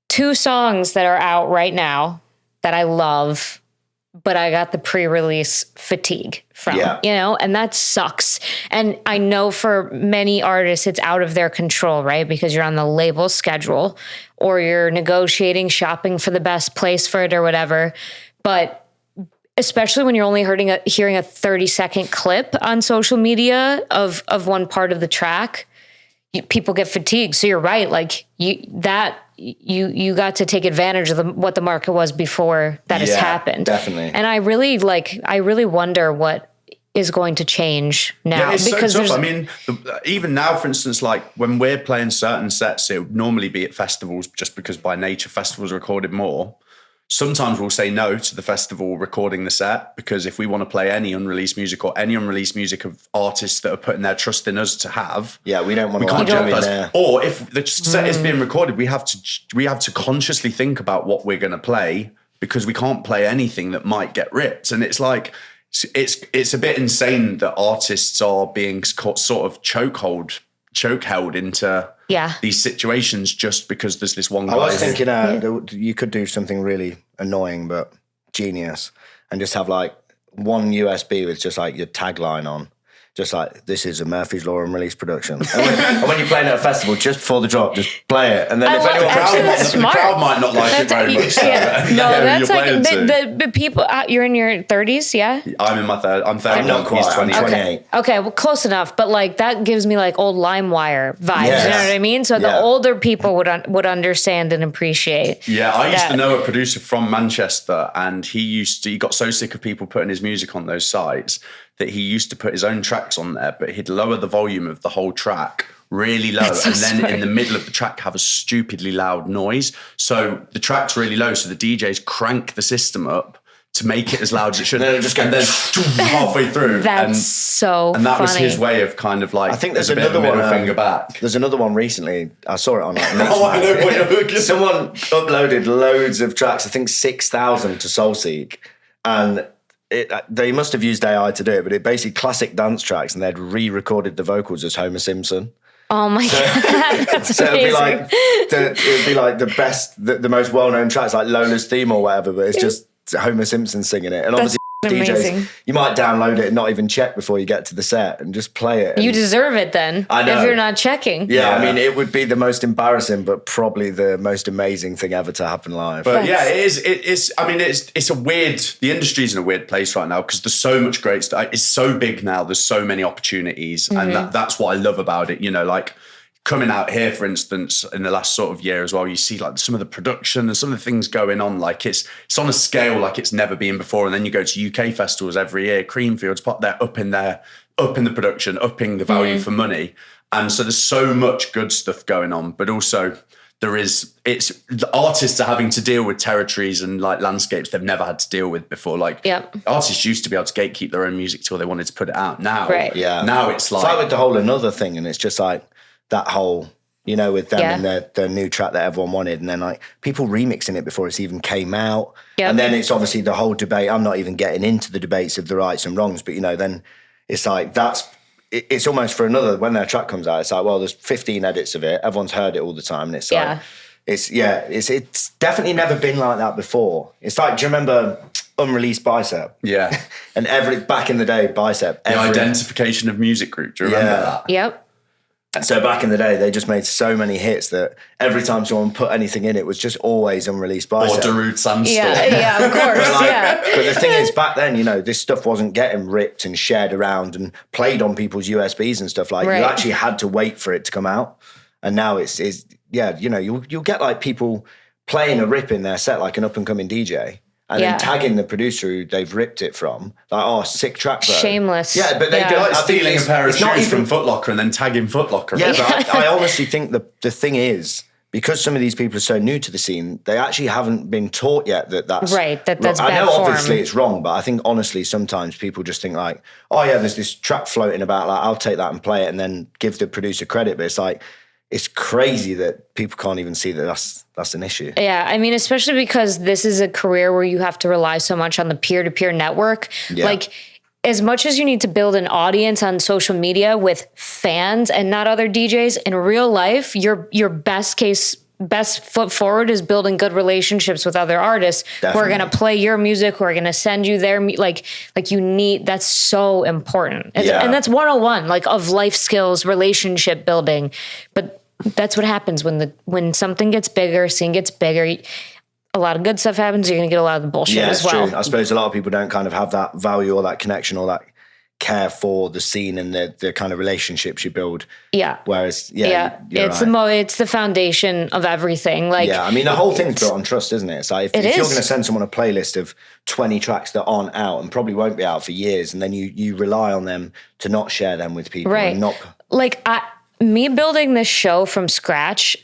2 songs that are out right now that I love, but I got the pre-release fatigue from, and that sucks. And I know for many artists, it's out of their control, right? Because you're on the label schedule or you're negotiating, shopping for the best place for it or whatever. But especially when you're only hearing a 30-second clip on social media of one part of the track, people get fatigued. So you're right. Like you got to take advantage of what the market was before that has happened.
Definitely.
And I really wonder what is going to change now.
Yeah, it's because so tough. I mean, even now, for instance, like when we're playing certain sets, it would normally be at festivals just because by nature festivals are recorded more. Sometimes we'll say no to the festival recording the set because if we want to play any unreleased music or any unreleased music of artists that are putting their trust in us to have,
we don't want to jump in there.
Or if the set is being recorded, we have to consciously think about what we're going to play because we can't play anything that might get ripped. And it's like it's a bit insane that artists are being sort of chokehold into these situations just because there's this one guy.
I was thinking you could do something really annoying but genius and just have like one USB with just like your tagline on. Just like, this is a Murphy's Law unreleased production. And when you're playing at a festival, just before the drop, just play it. And then if anyone
the crowd might not like it very much.
That's like the people, you're in your 30s, yeah?
I'm in my third. I'm 30.
I'm not quite. I'm 28.
Okay, well, close enough. But like that gives me like old LimeWire vibes.
Yes.
You know what I mean? So the older people would understand and appreciate.
Yeah, I used to know a producer from Manchester, and he got so sick of people putting his music on those sites that he used to put his own tracks on there, but he'd lower the volume of the whole track really low and then in the middle of the track have a stupidly loud noise. So the track's really low, so the DJs crank the system up to make it as loud as it should.
And then it just
and then halfway through.
That's so
And that was
funny.
his way of kind of like,
I think there's
a bit of a
another
middle
one,
finger back.
There's another one recently. I saw it on like
Oh, I know what you're looking.
Someone uploaded loads of tracks, I think 6,000 to Soulseek, and they must have used AI to do it, but it basically classic dance tracks, and they'd re-recorded the vocals as Homer Simpson.
Oh my God, that's
So
amazing.
it would be like the best, the most well-known tracks, like Lola's theme or whatever, but it's just Homer Simpson singing it. And obviously
amazing.
DJs, you might download it and not even check before you get to the set and just play it.
You
And-
deserve it then.
I know.
If you're not checking.
Yeah, I mean, it would be the most embarrassing, but probably the most amazing thing ever to happen live.
But yeah, it is. It is. I mean, it's a weird. The industry's in a weird place right now because there's so much great stuff. It's so big now. There's so many opportunities, and that's what I love about it. You know, like coming out here, for instance, in the last sort of year as well, you see like some of the production and some of the things going on. Like it's on a scale like it's never been before. And then you go to UK festivals every year. Creamfield's put they're up in the production, upping the value for money. And so there's so much good stuff going on, but also the artists are having to deal with territories and like landscapes they've never had to deal with before. Like artists used to be able to gatekeep their own music till they wanted to put it out. Now, now it's like
with the whole another thing, and it's just like that whole, you know, with them and their new track that everyone wanted, and then like people remixing it before it's even came out. And then it's obviously the whole debate. I'm not even getting into the debates of the rights and wrongs, but you know, then it's like it's almost for another, when their track comes out, it's like, well, there's 15 edits of it. Everyone's heard it all the time. And it's like, it's definitely never been like that before. It's like, do you remember Unreleased Bicep?
Yeah.
And back in the day, Bicep.
The identification of music group. Do you remember that?
Yep.
So back in the day, they just made so many hits that every time someone put anything in, it was just always Unreleased Bicep.
Or Darude Sandstorm.
Yeah, of course,
But the thing is, back then, you know, this stuff wasn't getting ripped and shared around and played on people's USBs and stuff. Like, you actually had to wait for it to come out. And now it's you know, you'll get like people playing a rip in their set, like an up-and-coming DJ, and then tagging the producer who they've ripped it from. Like, oh, sick track, bro.
Shameless.
Yeah, but they
Like
don't.
stealing a pair of shoes from Foot Locker and then tagging Foot Locker.
Yeah, but I honestly think the thing is, because some of these people are so new to the scene, they actually haven't been taught yet that's
right. That's
I
bad
know
form.
obviously it's wrong, but I think honestly sometimes people just think like, oh yeah, there's this track floating about, like I'll take that and play it and then give the producer credit. But it's like, it's crazy that people can't even see that that's an issue.
Yeah, I mean, especially because this is a career where you have to rely so much on the peer-to-peer network.
Yeah.
Like, as much as you need to build an audience on social media with fans and not other DJs, in real life, your best foot forward is building good relationships with other artists who are going to play your music, who are going to send you their like you need. That's so important, and that's 101 like of life skills, relationship building. But that's what happens when something gets bigger, scene gets bigger. A lot of good stuff happens. You're going to get a lot of the bullshit as well.
True. I suppose a lot of people don't kind of have that value or that connection or that care for the scene and the kind of relationships you build.
Yeah.
Whereas,
it's
right.
it's the foundation of everything. Like,
I mean, the whole thing's built on trust, isn't it? It's like if you're going to send someone a playlist of 20 tracks that aren't out and probably won't be out for years, and then you rely on them to not share them with people,
right?
And not
like me building this show from scratch,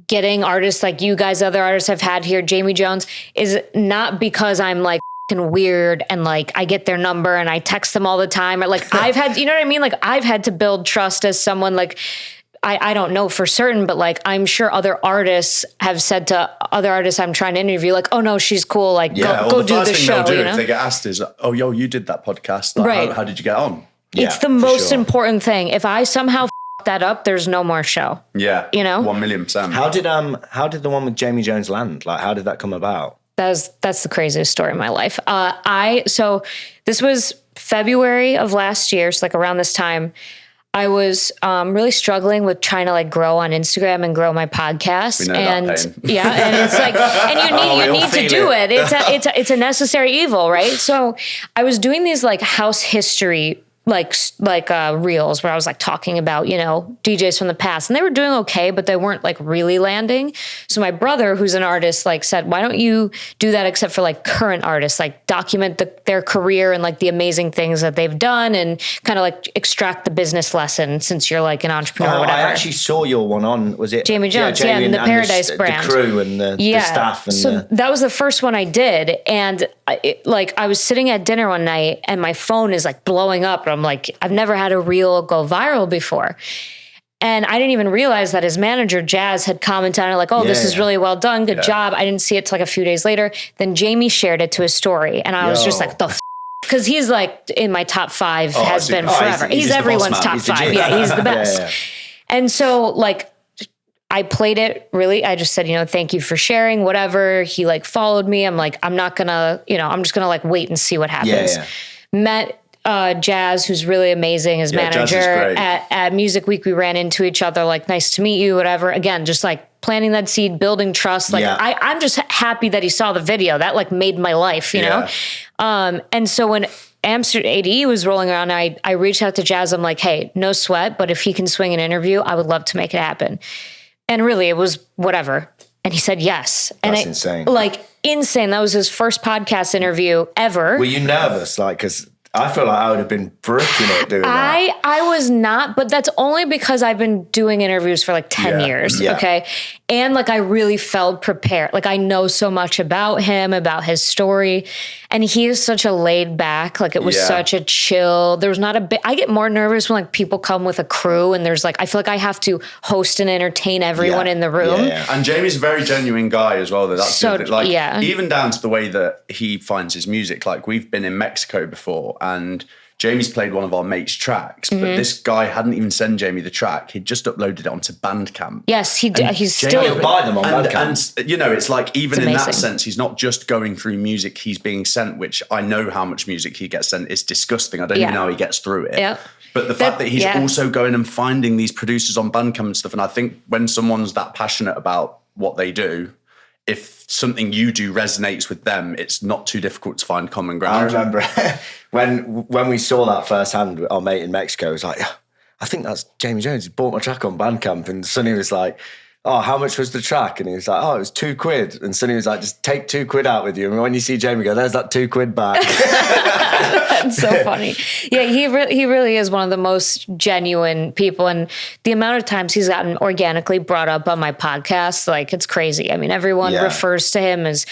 getting artists like you guys, other artists I've had here, Jamie Jones, is not because I'm like fucking weird and like I get their number and I text them all the time, or like I've had, you know what I mean? Like I've had to build trust as someone like, I don't know for certain, but like I'm sure other artists have said to other artists I'm trying to interview, like, oh no, she's cool, like go do the show.
They'll do
you know?
if they get asked is, oh yo, you did that podcast. Like,
right.
How did you get on?
It's the most important thing. If I somehow that up, there's no more show. Yeah. You know?
1,000,000%.
How did the one with Jamie Jones land? Like, how did that come about?
That's the craziest story of my life. So this was February of last year, so like around this time, I was really struggling with trying to like grow on Instagram and grow my podcast.
We know
and
that pain.
yeah, and it's like, and you need to do it. It's a necessary evil, right? So I was doing these like house history reels where I was like talking about, you know, DJs from the past, and they were doing okay, but they weren't like really landing. So my brother, who's an artist, like said, why don't you do that except for like current artists, like document their career and like the amazing things that they've done and kind of like extract the business lesson since you're like an entrepreneur or whatever.
I actually saw your one on, was it?
Jamie Jones, and the Paradise brand.
The crew and the staff. And
that was the first one I did. And I was sitting at dinner one night and my phone is like blowing up. And I'm like, I've never had a reel go viral before. And I didn't even realize that his manager, Jazz, had commented on it like, this is really well done. Good job. I didn't see it till like a few days later. Then Jamie shared it to his story. And I was just like, because he's like in my top 5 has been forever. He's everyone's top 5. Yeah, he's the best. Yeah. And so like, I played it really. I just said, you know, thank you for sharing, whatever. He like followed me. I'm like, I'm not gonna, you know, I'm just gonna like wait and see what happens. Met Jazz, who's really amazing, his manager at Music Week. We ran into each other, like, nice to meet you, whatever. Again, just like planting that seed, building trust. Like I'm just happy that he saw the video. That like made my life, you know? And so when Amsterdam ADE was rolling around, I reached out to Jazz. I'm like, hey, no sweat, but if he can swing an interview, I would love to make it happen. And really, it was whatever. And he said yes.
That's insane.
Like, insane. That was his first podcast interview ever.
Were you nervous? Like, because I feel like I would have been bricking it doing that.
I was not, but that's only because I've been doing interviews for like 10 years. Yeah. Okay. And like, I really felt prepared. Like, I know so much about him, about his story. And he is such a laid back, like it was such a chill. There was not a bit, I get more nervous when like people come with a crew and there's like, I feel like I have to host and entertain everyone in the room.
And Jamie's a very genuine guy as well. That's so, good. Like, even down to the way that he finds his music. Like, we've been in Mexico before and Jamie's played one of our mates' tracks, but this guy hadn't even sent Jamie the track. He'd just uploaded it onto Bandcamp.
Yes, he's
still buy them on Bandcamp.
And you know, it's like, even in that sense, he's not just going through music he's being sent, which I know how much music he gets sent is disgusting. I don't even know how he gets through it.
Yeah.
But the fact that he's also going and finding these producers on Bandcamp and stuff, and I think when someone's that passionate about what they do, if something you do resonates with them, it's not too difficult to find common ground.
I remember when we saw that firsthand, our mate in Mexico was like, I think that's Jamie Jones. He bought my track on Bandcamp. And Sonny was like, oh, how much was the track? And he was like, oh, it was £2. And Sonny was like, just take £2 out with you. And when you see Jamie go, there's that £2 back.
That's so funny. Yeah, he really is one of the most genuine people. And the amount of times he's gotten organically brought up on my podcast, like, it's crazy. I mean, everyone refers to him as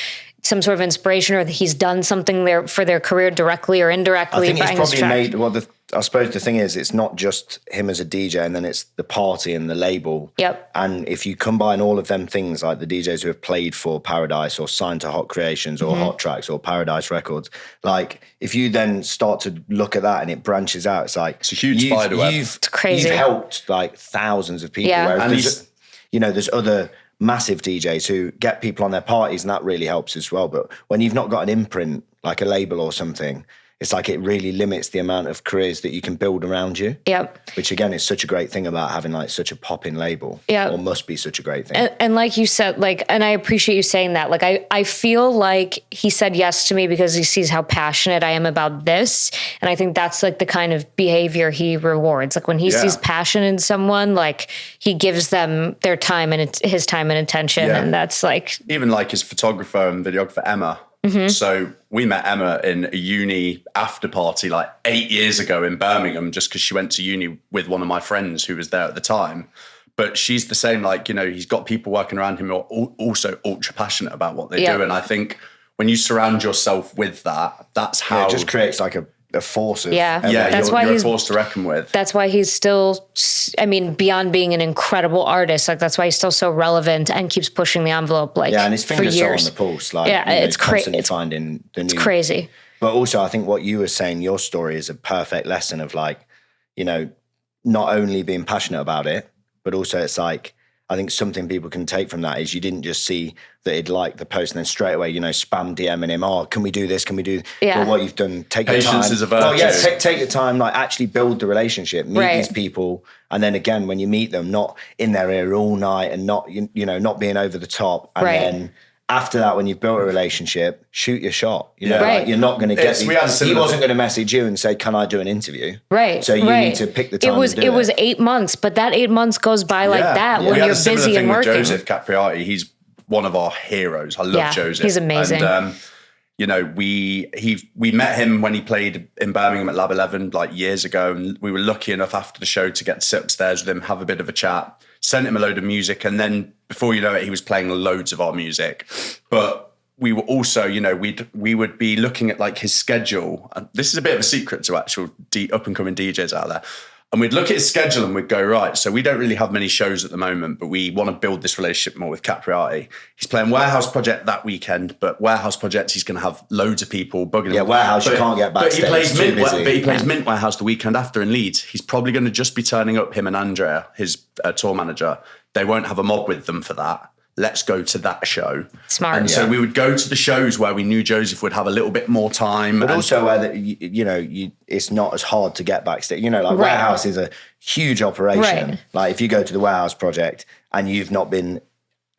some sort of inspiration, or that he's done something there for their career directly or indirectly.
I think he's probably made, I suppose the thing is, it's not just him as a DJ, and then it's the party and the label.
Yep.
And if you combine all of them things, like the DJs who have played for Paradise or signed to Hot Creations or Hot Tracks or Paradise Records, like, if you then start to look at that and it branches out, it's like,
it's a huge spider web.
It's crazy.
You've helped like thousands of people.
Yeah.
Whereas there's other massive DJs who get people on their parties, and that really helps as well. But when you've not got an imprint, like a label or something, it's like it really limits the amount of careers that you can build around you.
Yep.
Which again is such a great thing about having like such a popping label.
Yeah.
Or must be such a great thing.
And like you said, like, and I appreciate you saying that. Like, I feel like he said yes to me because he sees how passionate I am about this. And I think that's like the kind of behavior he rewards. Like, when he sees passion in someone, like, he gives them their time and his time and attention. Yeah. And that's like,
even like his photographer and videographer, Emma. So we met Emma in a uni after party like 8 years ago in Birmingham, just because she went to uni with one of my friends who was there at the time. But she's the same, like, you know, he's got people working around him who are also ultra passionate about what they do. And I think when you surround yourself with that, that's how...
it just creates like a force of...
that's why
you're
he's
a force to reckon with.
That's why he's still, I mean, beyond being an incredible artist, like, that's why he's still so relevant and keeps pushing the envelope, like,
and his fingers
for
are
years.
on the pulse. Like,
it's crazy.
Constantly finding the new...
It's crazy.
But also, I think what you were saying, your story is a perfect lesson of, like, you know, not only being passionate about it, but also it's like, I think something people can take from that is you didn't just see that he'd like the post and then straight away, you know, spam DMing him, oh, can we do this? Can we do... But what you've done, take the time.
Patience is a virtue.
Take the time, like, actually build the relationship, meet these people. And then again, when you meet them, not in their ear all night and not, you know, not being over the top. And then after that, when you've built a relationship, shoot your shot. You know,
Right.
like you're not going to get.
He
He wasn't going to message you and say, "Can I do an interview?"
Right.
So you need to pick the time.
It was 8 months, but that 8 months goes by like that when
We had
you're
a similar
busy
thing
and
with
working.
Joseph Capriati. He's one of our heroes. I love Joseph.
He's amazing.
And, you know, we met him when he played in Birmingham at Lab 11 like years ago, and we were lucky enough after the show to get to sit upstairs with him, have a bit of a chat, sent him a load of music, and then before you know it, he was playing loads of our music. But we were also, you know, we would be looking at like his schedule, and this is a bit of a secret to actual up and coming DJs out there. And we'd look at his schedule and we'd go, right, so we don't really have many shows at the moment, but we want to build this relationship more with Capriati. He's playing Warehouse Project that weekend, but Warehouse Project, he's going to have loads of people bugging him.
Yeah, Warehouse, you can't get backstage.
But he plays Mint Warehouse the weekend after in Leeds. He's probably going to just be turning up, him and Andrea, his tour manager. They won't have a mob with them for that. Let's go to that show.
Smart.
And so we would go to the shows where we knew Joseph would have a little bit more time.
But also where it's not as hard to get backstage. You know, like Warehouse is a huge operation.
Right.
Like if you go to the Warehouse Project and you've not been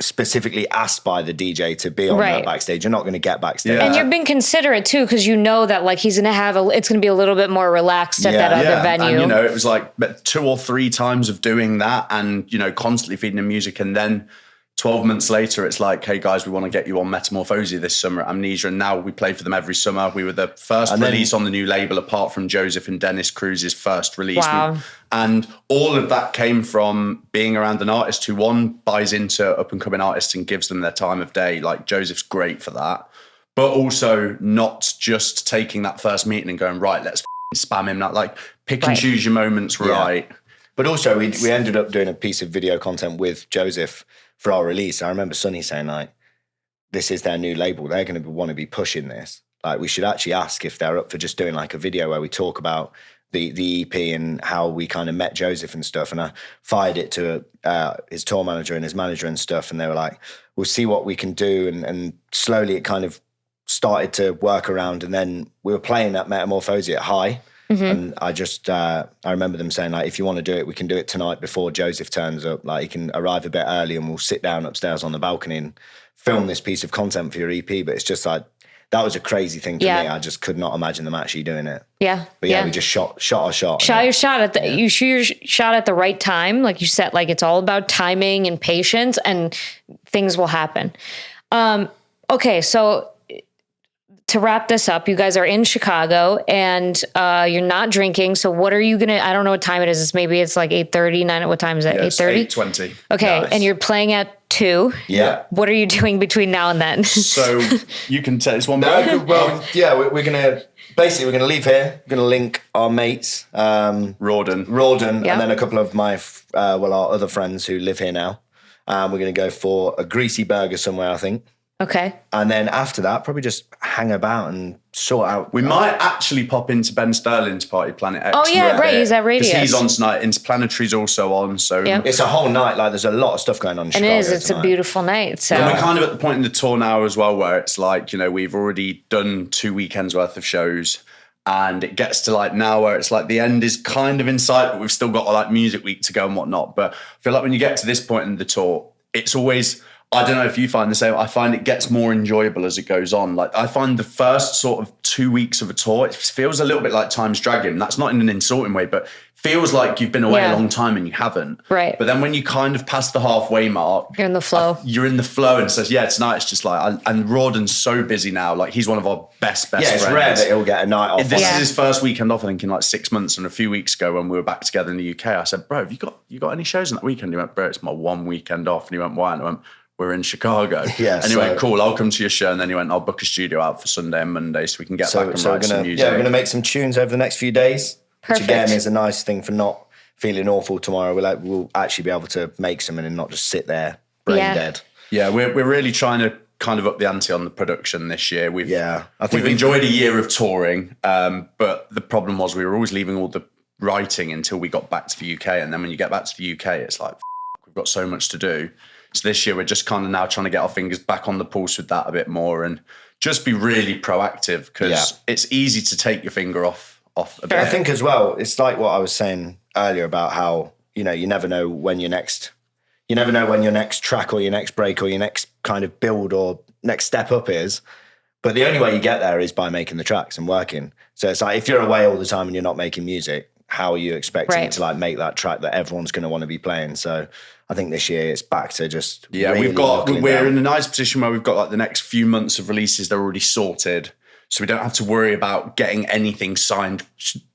specifically asked by the DJ to be on that backstage, you're not going to get backstage.
And you're being considerate too, because you know that like he's going to have it's going to be a little bit more relaxed at that other venue.
And you know, it was like 2 or 3 times of doing that, and you know, constantly feeding him music, and then 12 months later, it's like, hey guys, we want to get you on Metamorphosia this summer at Amnesia. And now we play for them every summer. We were the first release on the new label, apart from Joseph and Dennis Cruz's first release.
Wow.
And all of that came from being around an artist who, one, buys into up and coming artists and gives them their time of day. Like Joseph's great for that. But also not just taking that first meeting and going, right, let's spam him. Like pick and choose your moments right.
But also we ended up doing a piece of video content with Joseph for our release. I remember Sonny saying like, this is their new label. They're going to want to be pushing this. Like we should actually ask if they're up for just doing like a video where we talk about the EP and how we kind of met Joseph and stuff. And I fired it to his tour manager and his manager and stuff. And they were like, we'll see what we can do. And slowly it kind of started to work around. And then we were playing at Metamorphosia at High. Mm-hmm. And I just, I remember them saying like, if you want to do it, we can do it tonight before Joseph turns up. Like he can arrive a bit early and we'll sit down upstairs on the balcony and film this piece of content for your EP. But it's just like, that was a crazy thing for me. I just could not imagine them actually doing it.
Yeah.
But we just shot our shot.
Shot your shot at you shoot your shot at the right time. Like you said, like it's all about timing and patience and things will happen. Okay. So to wrap this up, you guys are in Chicago and you're not drinking. So what are you going to, I don't know what time it is. Maybe it's like 8:30, 9. What time is it? 8:30?
8:20.
Okay.
Nice.
And you're playing at 2.
Yeah.
What are you doing between now and then?
So you can tell this one.
Well, yeah, we're going to, basically we're going to leave here. We're going to link our mates. Rawdon, and then a couple of my, our other friends who live here now. We're going to go for a greasy burger somewhere, I think.
Okay.
And then after that, probably just hang about and sort out.
We might actually pop into Ben Sterling's party, Planet X.
Oh, yeah, right. He's at Radius.
He's on tonight. Interplanetary's also on. So
it's a whole night. Like there's a lot of stuff going on in Chicago.
It is. It's
tonight.
a beautiful night. So
and we're kind of at the point in the tour now as well where it's like, you know, we've already done 2 weekends worth of shows. And it gets to like now where it's like the end is kind of in sight, but we've still got like music week to go and whatnot. But I feel like when you get to this point in the tour, it's always, I don't know if you find the same. I find it gets more enjoyable as it goes on. Like I find the first sort of 2 weeks of a tour, it feels a little bit like time's dragging. That's not in an insulting way, but feels like you've been away a long time and you haven't.
Right.
But then when you kind of pass the halfway mark,
you're in the flow.
And says, tonight it's just like, and Rawdon's so busy now. Like he's one of our best friends.
Yeah, it's rare that he'll get a night off.
This is his first weekend off, I think, in like 6 months. And a few weeks ago when we were back together in the UK, I said, bro, have you got any shows on that weekend? He went, bro, it's my one weekend off. And he went, why? And I went, we're in Chicago.
Yeah.
And he went, cool, I'll come to your show. And then he went, I'll book a studio out for Sunday and Monday so we can get back and write some music.
Yeah, we're going to make some tunes over the next few days.
Perfect.
Which again is a nice thing for not feeling awful tomorrow. We'll actually be able to make some and not just sit there brain dead.
Yeah, we're really trying to kind of up the ante on the production this year. We've enjoyed a year of touring, but the problem was we were always leaving all the writing until we got back to the UK. And then when you get back to the UK, it's like, we've got so much to do. So this year, we're just kind of now trying to get our fingers back on the pulse with that a bit more and just be really proactive because it's easy to take your finger off a bit.
I think as well, it's like what I was saying earlier about how, you know, you never know when your next track or your next break or your next kind of build or next step up is. But the only way you get there is by making the tracks and working. So it's like, if you're away all the time and you're not making music, how are you expecting to like make that track that everyone's going to want to be playing? So I think this year it's back to just really
we're in a nice position where we've got like the next few months of releases that are already sorted. So we don't have to worry about getting anything signed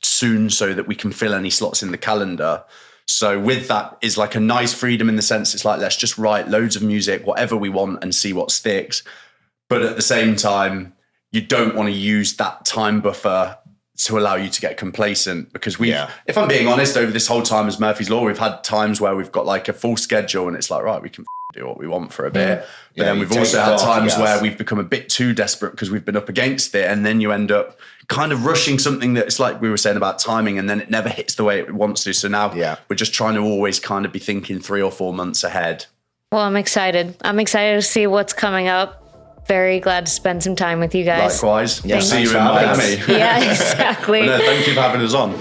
soon so that we can fill any slots in the calendar. So with that is like a nice freedom in the sense it's like, let's just write loads of music, whatever we want, and see what sticks. But at the same time, you don't want to use that time buffer to allow you to get complacent, because if I'm being honest, over this whole time as Murphy's Law, we've had times where we've got like a full schedule and it's like, right, we can do what we want for a bit. But then we've also had times where we've become a bit too desperate because we've been up against it. And then you end up kind of rushing something that's like we were saying about timing, and then it never hits the way it wants to. So now we're just trying to always kind of be thinking 3 or 4 months ahead.
Well, I'm excited. I'm excited to see what's coming up. Very glad to spend some time with you guys.
Likewise. We'll see you in Miami.
Yeah, exactly.
No, thank you for having us on.